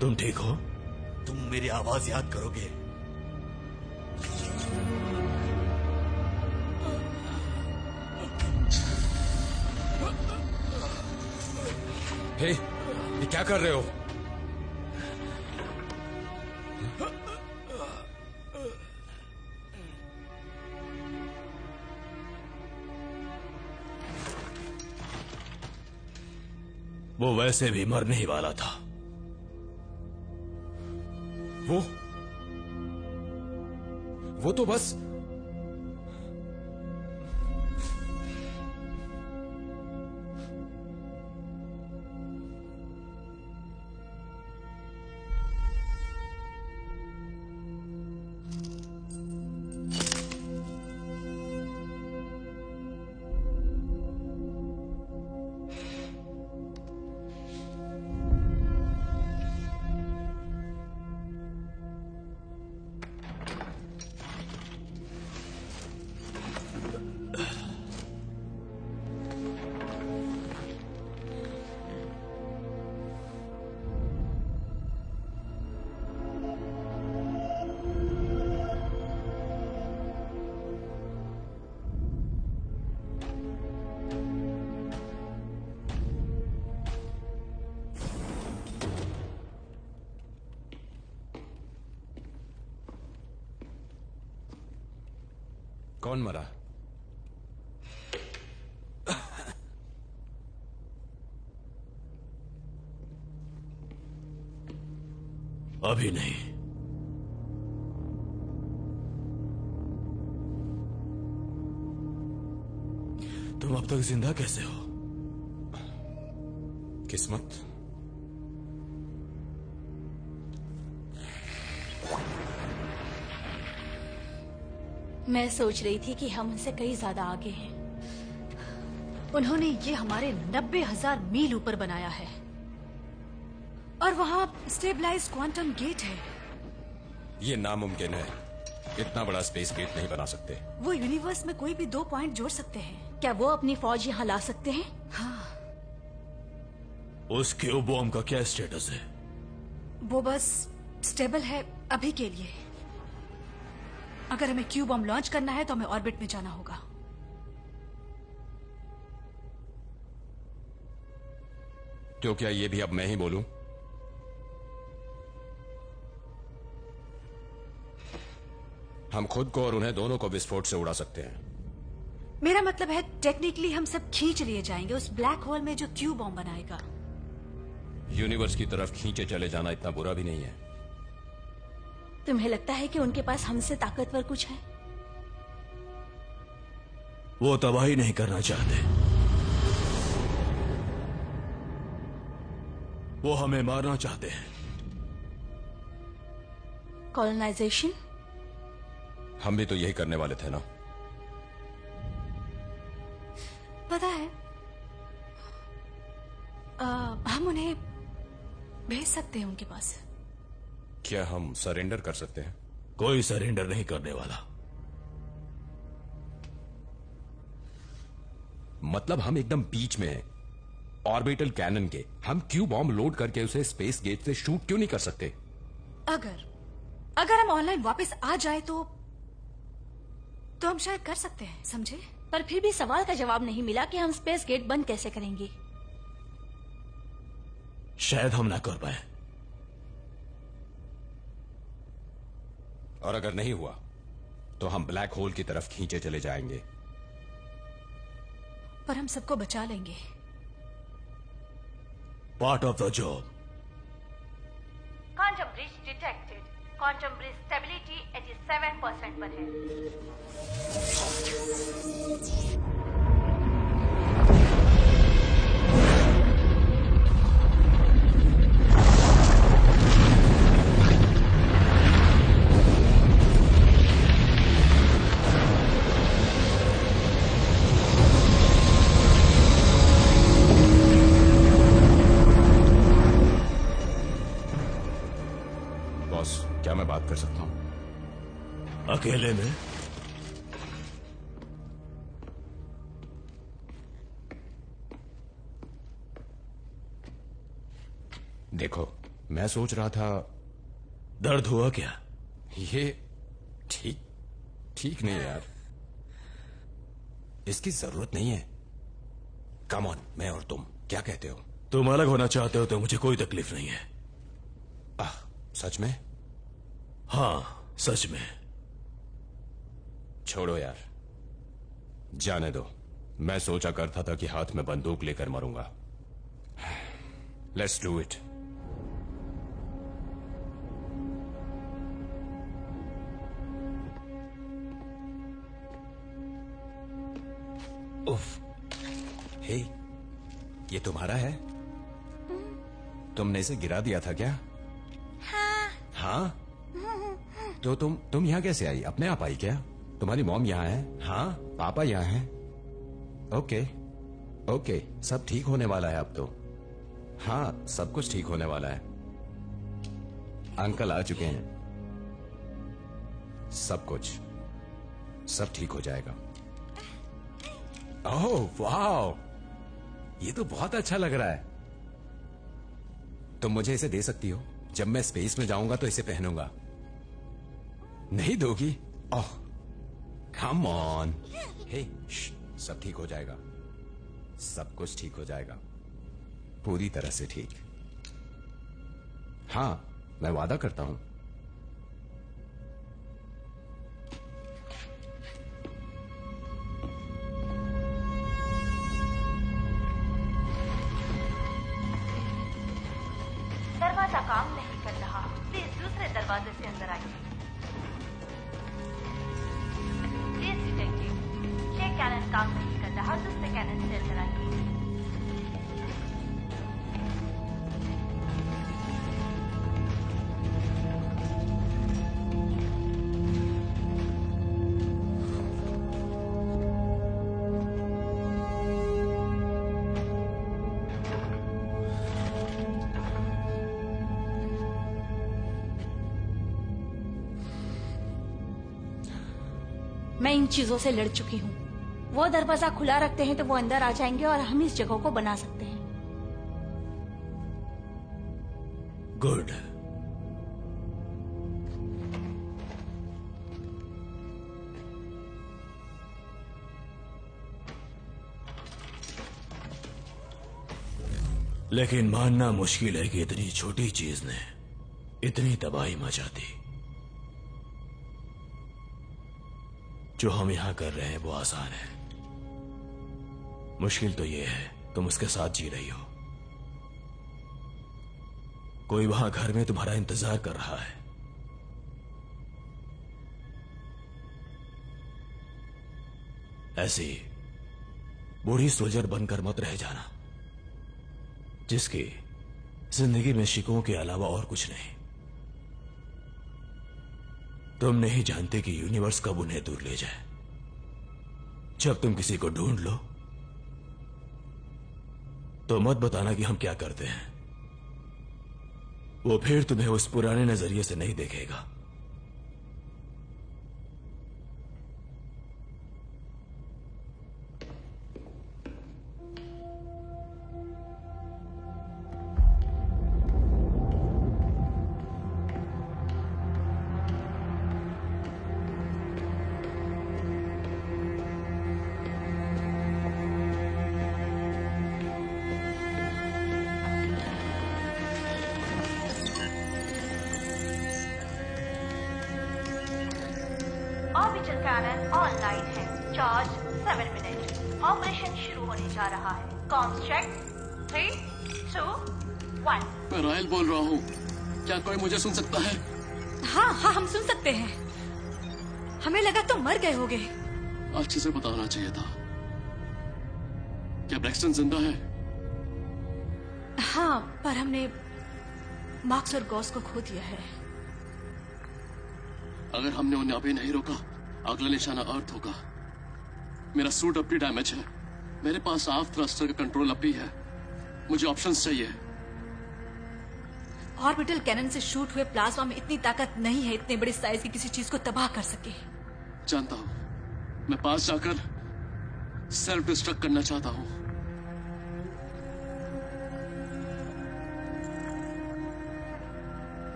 तुम ठीक हो? तुम मेरी आवाज याद करोगे? हे, ये क्या कर रहे हो? वो वैसे भी मरने ही वाला था। वो तो बस कौन मरा? अभी नहीं। तुम अब तक जिंदा कैसे हो? किस्मत। मैं सोच रही थी कि हम उनसे कई ज्यादा आगे हैं। उन्होंने ये हमारे 90,000 मील ऊपर बनाया है और वहां स्टेबलाइज्ड क्वांटम गेट है। ये नामुमकिन है। इतना बड़ा स्पेस गेट नहीं बना सकते। वो यूनिवर्स में कोई भी 2 पॉइंट जोड़ सकते हैं। क्या वो अपनी फौज यहाँ ला सकते हैं? हाँ। उस क्यूब बॉम्ब का क्या स्टेटस है? वो बस स्टेबल है अभी के लिए। अगर हमें क्यूब बॉम्ब लॉन्च करना है तो हमें ऑर्बिट में जाना होगा। तो क्या ये भी अब मैं ही बोलूं? हम खुद को और उन्हें दोनों को विस्फोट से उड़ा सकते हैं। मेरा मतलब है टेक्निकली हम सब खींच लिए जाएंगे उस ब्लैक होल में जो क्यूब बॉम्ब बनाएगा। यूनिवर्स की तरफ खींचे चले जाना इतना बुरा भी नहीं है। तुम्हें लगता है कि उनके पास हमसे ताकतवर कुछ है? वो तबाही नहीं करना चाहते, वो हमें मारना चाहते हैं। कॉलोनाइजेशन? हम भी तो यही करने वाले थे ना। पता है हम उन्हें भेज सकते हैं उनके पास। क्या हम सरेंडर कर सकते हैं? कोई सरेंडर नहीं करने वाला। मतलब हम एकदम बीच में हैं, ऑर्बिटल कैनन के। हम क्यू बॉम्ब लोड करके उसे स्पेस गेट से शूट क्यों नहीं कर सकते? अगर हम ऑनलाइन वापस आ जाए तो हम शायद कर सकते हैं, समझे? पर फिर भी सवाल का जवाब नहीं मिला कि हम स्पेस गेट बंद कैसे करेंगे। शायद हम ना कर पाए। और अगर नहीं हुआ तो हम ब्लैक होल की तरफ खींचे चले जाएंगे। पर हम सबको बचा लेंगे। Part of the job. Quantum bridge detected. Quantum bridge stability 87% पर है। बॉस, क्या मैं बात कर सकता हूं? अकेले में? देखो, मैं सोच रहा था। दर्द हुआ क्या? ये ठीक नहीं है यार। इसकी जरूरत नहीं है। कम ऑन, मैं और तुम क्या कहते हो? तुम अलग होना चाहते हो तो मुझे कोई तकलीफ नहीं है। सच में? हाँ, सच में। छोड़ो यार, जाने दो। मैं सोचा करता था कि हाथ में बंदूक लेकर मरूंगा। Let's do it. उफ, हे, ये तुम्हारा है? तुमने इसे गिरा दिया था क्या? हाँ? तो तुम यहाँ कैसे आई? अपने आप आई क्या? तुम्हारी मॉम यहाँ है? हाँ, पापा यहाँ हैं? ओके, सब ठीक होने वाला है अब तो। हाँ, सब कुछ ठीक होने वाला है। अंकल आ चुके हैं। सब ठीक हो जाएगा। ओह वाह, ये तो बहुत अच्छा लग रहा है। तुम मुझे इसे दे सकती हो? जब मैं स्पेस में जाऊंगा तो इसे पहनूंगा। नहीं दोगी? ओह, कम ऑन। हे, सब ठीक हो जाएगा। सब कुछ ठीक हो जाएगा, पूरी तरह से ठीक। हाँ, मैं वादा करता हूं। दरवाजा काम नहीं कर रहा। प्लीज दूसरे दरवाजे से अंदर आइए। प्लीज डिटेक्टिव, ये कैनन काम नहीं कर रहा। दूसरे कैनन से अंदर आइए। मैं इन चीजों से लड़ चुकी हूँ। वो दरवाजा खुला रखते हैं तो वो अंदर आ जाएंगे और हम इस जगह को बना सकते हैं। गुड। लेकिन मानना मुश्किल है कि इतनी छोटी चीज ने इतनी तबाही मचा दी। जो हम यहां कर रहे हैं वो आसान है, मुश्किल तो ये है तुम उसके साथ जी रही हो। कोई वहां घर में तुम्हारा इंतजार कर रहा है। ऐसी बूढ़ी सोल्जर बनकर मत रह जाना जिसकी जिंदगी में शिकों के अलावा और कुछ नहीं। तुम नहीं जानते कि यूनिवर्स कब उन्हें दूर ले जाए। जब तुम किसी को ढूंढ लो तो मत बताना कि हम क्या करते हैं। वो फिर तुम्हें उस पुराने नजरिए से नहीं देखेगा। ऑर्बिटल कैनन ऑनलाइन है। Charge 7 minute. ऑपरेशन शुरू होने जा रहा है। Comms check 3, 2, 1। मैं रायल बोल रहा हूँ, क्या कोई मुझे सुन सकता है? हाँ हाँ, हम सुन सकते हैं। हमें लगा तुम मर गए होगे। अच्छे से बताना चाहिए था। क्या ब्रैक्सटन जिंदा है? हाँ, पर हमने मार्क्स और गॉस को खो दिया है। अगर हमने उन्हें अभी नहीं रोका, अगला निशाना अर्थ होगा। मेरा सूट अब भी डैमेज है। मेरे पास हाफ थ्रस्टर का कंट्रोल अब भी है। मुझे ऑप्शंस चाहिए। ऑर्बिटल कैनन से शूट हुए प्लाज्मा में इतनी ताकत नहीं है इतने बड़े साइज की किसी चीज को तबाह कर सके। जानता हूं, मैं पास जाकर सेल्फ डिस्ट्रक्ट करना चाहता हूं।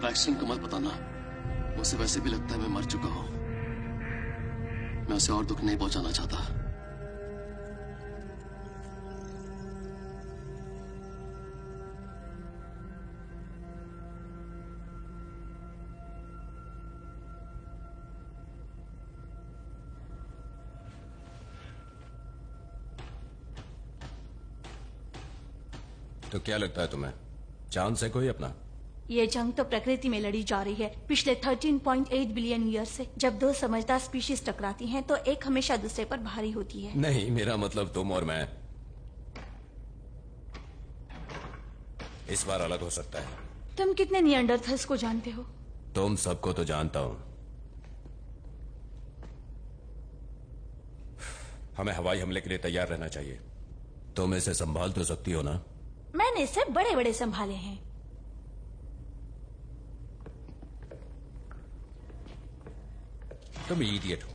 ब्रैक्सटन को मत बताना। उसे वैसे भी लगता है मैं मर चुका हूं। मैं उसे और दुख नहीं पहुंचाना चाहता। तो क्या लगता है तुम्हें, चांस है कोई अपना? ये जंग तो प्रकृति में लड़ी जा रही है पिछले 13.8 बिलियन ईयर से। जब दो समझदार स्पीशीज टकराती हैं तो एक हमेशा दूसरे पर भारी होती है। नहीं, मेरा मतलब तुम और मैं इस बार अलग हो सकता है। तुम कितने नियंडरथल्स को जानते हो? तुम सबको तो जानता हूं। हमें हवाई हमले के लिए तैयार रहना चाहिए। तुम इसे संभाल तो सकती हो ना? मैंने इसे बड़े बड़े संभाले हैं। तुम इडियट हो।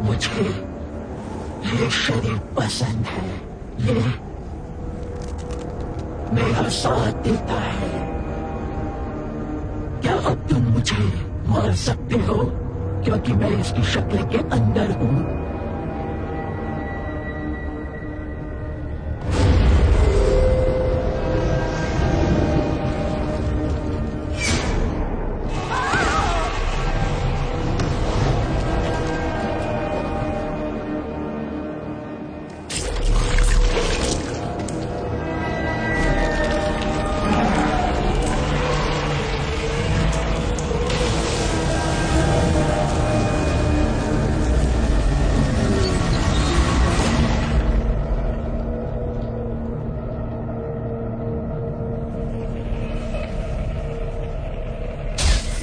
मुझे ये शरीर पसंद है, ये मेरा साथ देता है। क्या अब तुम मुझे मार सकते हो क्योंकि मैं इसकी शक्ल के अंदर हूं?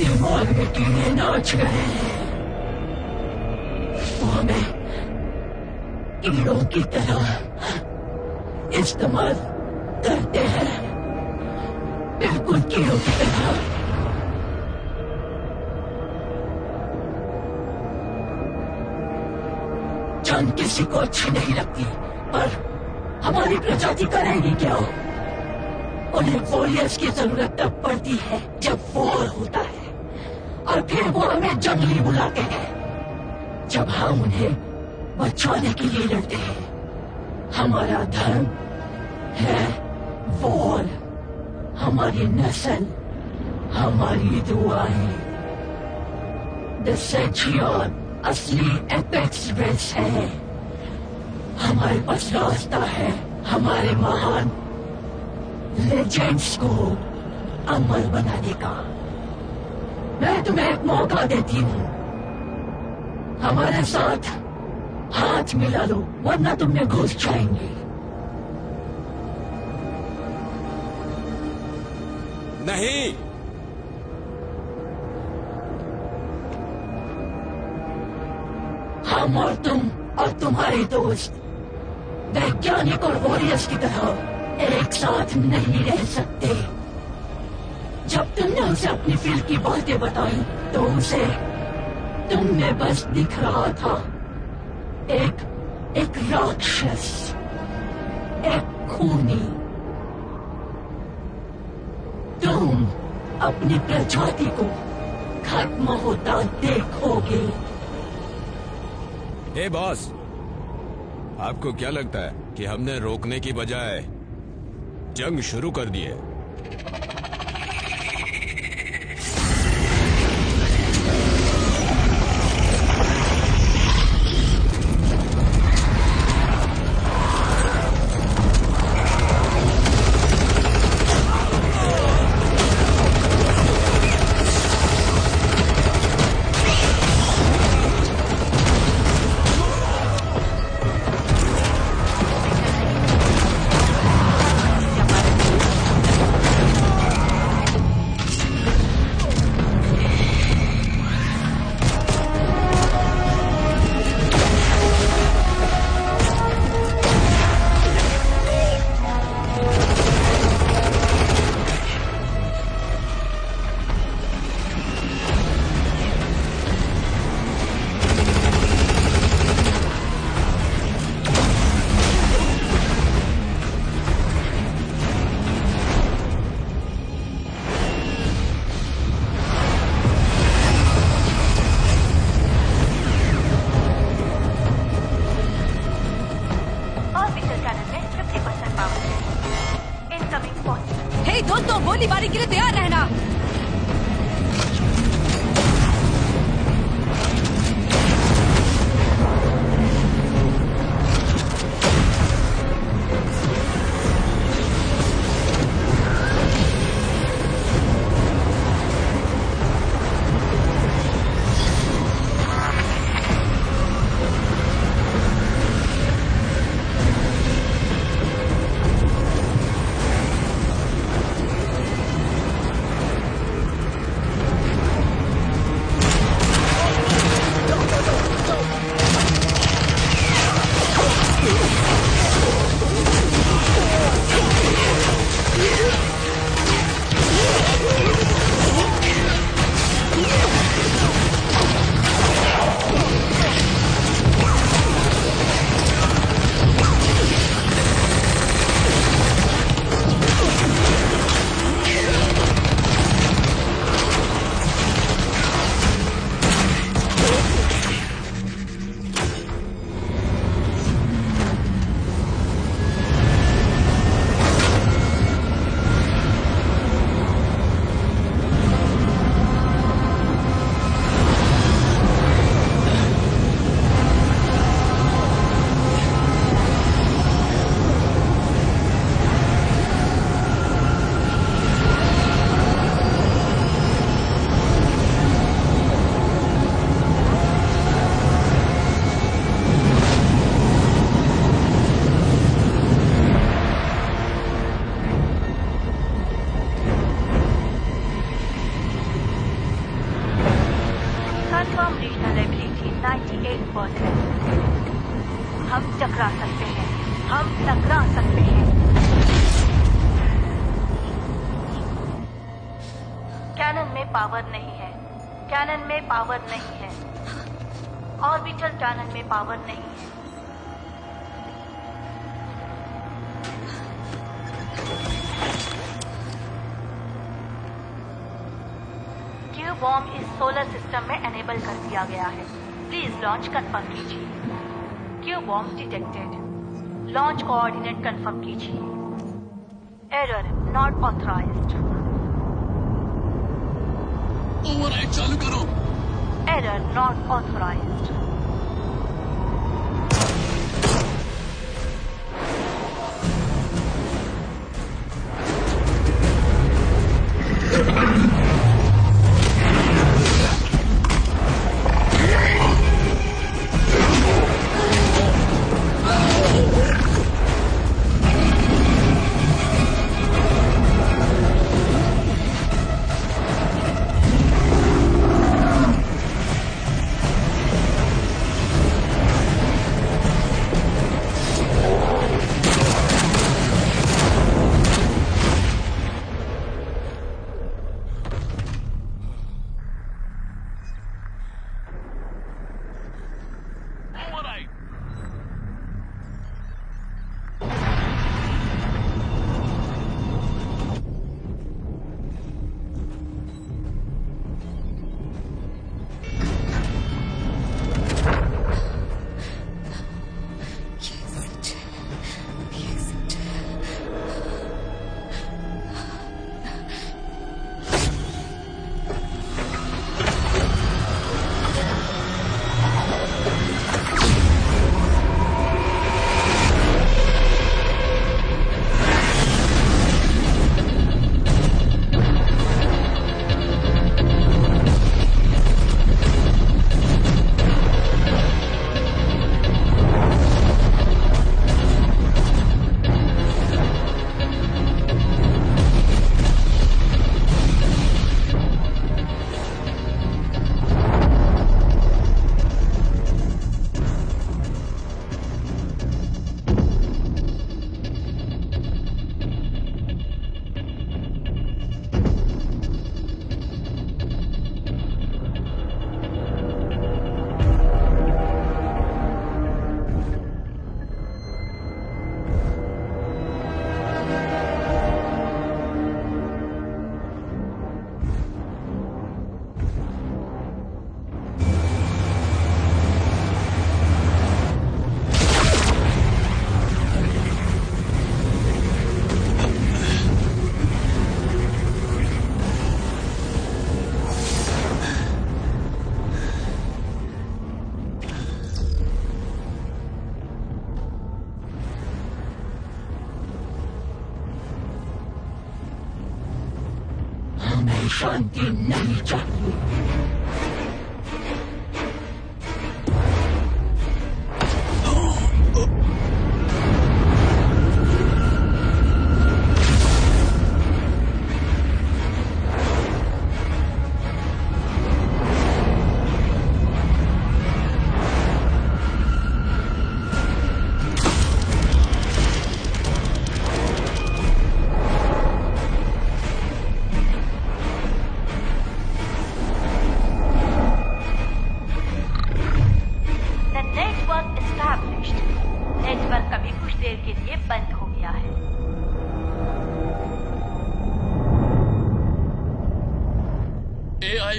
दिमाग में कीड़े नाच रहे हैं, वो हमें कीड़ों की तरह इस्तेमाल करते हैं, बिल्कुल कीड़ों की तरह। जान किसी को अच्छी नहीं लगती, पर हमारी प्रजाति करेगी क्या? उन्हें वॉरियर्स की जरूरत तब पड़ती है जब वॉर होता है, और फिर वो हमें जंगली बुलाते हैं जब हम उन्हें बचाने के लिए लड़ते हैं। हमारा धर्म है वॉर, हमारी नस्ल, हमारी दुआएं। द सेचियन असली एपेक्स रेस है। हमारे पास रास्ता है हमारे महान लेजेंड्स को अमल बनाने का। मैं तुम्हें एक मौका देती हूँ, हमारे साथ हाथ मिला लो, वरना तुमने घुस जाएंगे। नहीं, हम और तुम और तुम्हारे दोस्त वैज्ञानिक और वॉरियर्स की तरह एक साथ नहीं रह सकते। जब तुमने उसे अपनी फील्ड की बातें बताई तो उसे तुमने बस दिख रहा था एक राक्षस, एक खूनी। तुम अपनी प्रजाति को खत्म होता देखोगे। हे बॉस, आपको क्या लगता है कि हमने रोकने की बजाय जंग शुरू कर दी है? 98%। हम टकरा सकते हैं, हम टकरा सकते हैं। कैनन में पावर नहीं है, कैनन में पावर नहीं है, ऑर्बिटल कैनन में पावर नहीं है। क्यू बॉम्ब इस सोलर सिस्टम में एनेबल कर दिया गया है। प्लीज लॉन्च कंफर्म कीजिए। Q bomb detected. Launch coordinate confirm कीजिए। Error not authorised. ओवरराइड चालू करो। Error not authorised. शांति नहीं चाहिए।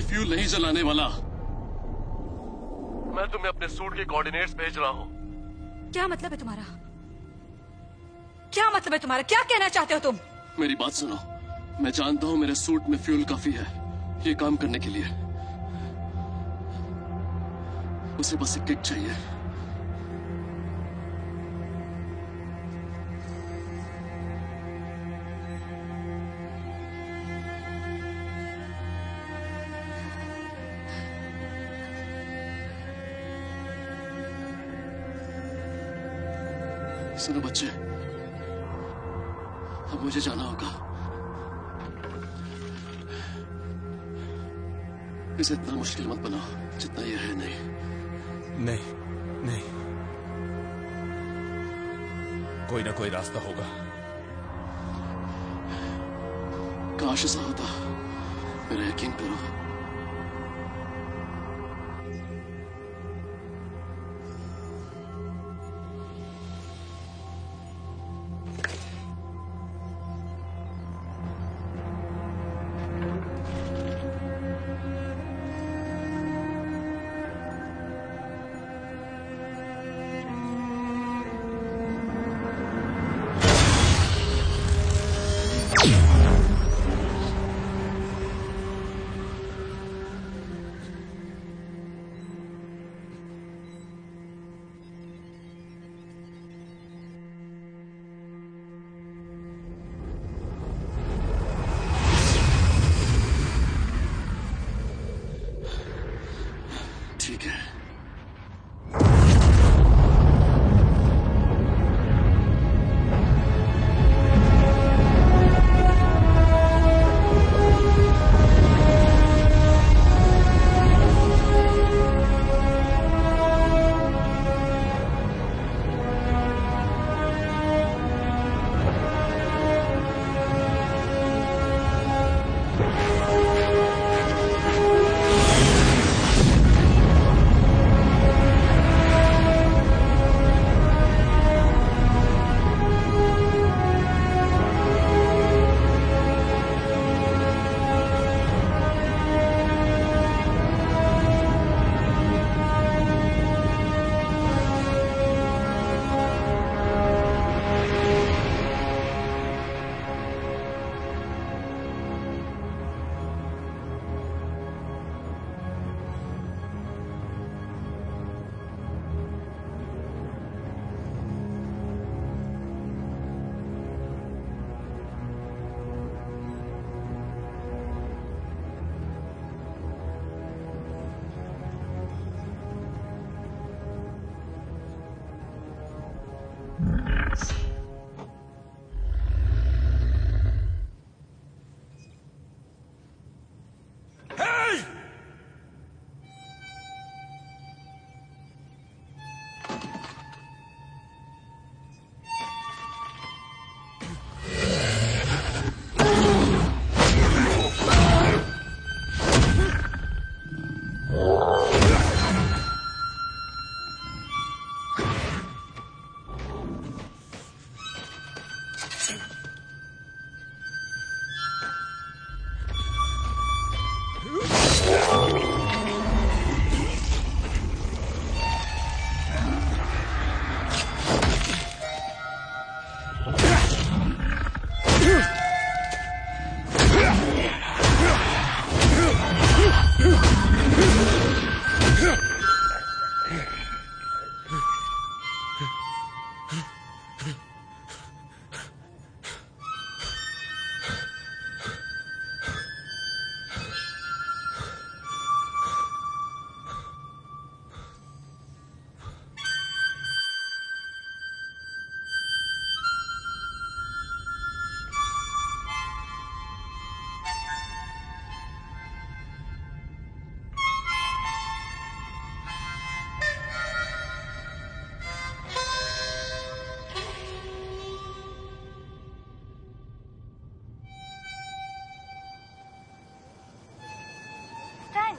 फ्यूल नहीं जलाने वाला। मैं तुम्हें अपने सूट के कोऑर्डिनेट्स भेज रहा हूँ। क्या मतलब है तुम्हारा? क्या मतलब है तुम्हारा? क्या कहना चाहते हो तुम? मेरी बात सुनो। मैं जानता हूँ मेरे सूट में फ्यूल काफी है ये काम करने के लिए। उसे बस एक किक चाहिए। सुनो बच्चे, अब मुझे जाना होगा। इसे इतना मुश्किल मत बनाओ जितना यह है नहीं। नहीं नहीं, कोई ना कोई रास्ता होगा। काश ऐसा होता, मेरा यकीन करो। ठीक है।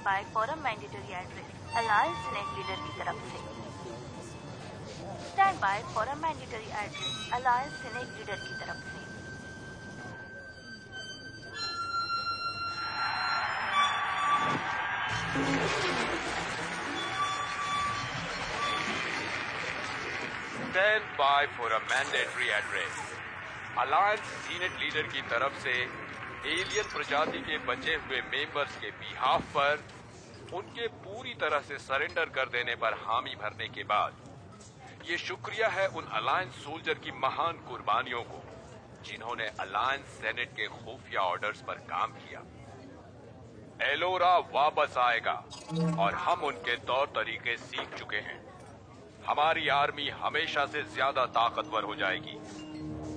By for a mandatory address alliance net leader की तरफ से। Stand by for a mandatory address alliance net leader की तरफ से। Stand by for a mandatory address alliance senate leader की तरफ से एलियन प्रजाति के बचे हुए मेंबर्स के बिहाफ पर उनके पूरी तरह से सरेंडर कर देने पर हामी भरने के बाद ये शुक्रिया है उन अलायंस सोल्जर की महान कुर्बानियों को जिन्होंने अलायंस सेनेट के खुफिया ऑर्डर्स पर काम किया। एलोरा वापस आएगा और हम उनके तौर तरीके सीख चुके हैं। हमारी आर्मी हमेशा से ज्यादा ताकतवर हो जाएगी।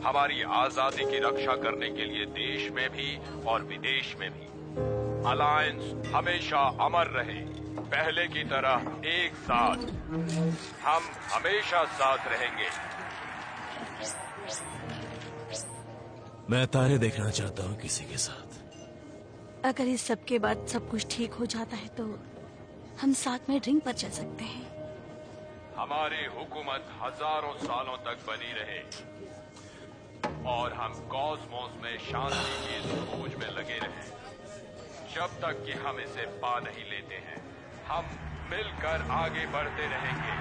हमारी आजादी की रक्षा करने के लिए देश में भी और विदेश में भी अलायंस हमेशा अमर रहे। पहले की तरह एक साथ। हम हमेशा साथ रहेंगे। मैं तारे देखना चाहता हूँ किसी के साथ। अगर इस सब के बाद सब कुछ ठीक हो जाता है तो हम साथ में ड्रिंक पर चल सकते हैं। हमारी हुकूमत हजारों सालों तक बनी रहे और हम कॉस्मोस में शांति की खोज में लगे रहे जब तक कि हम इसे पा नहीं लेते हैं। हम मिलकर आगे बढ़ते रहेंगे।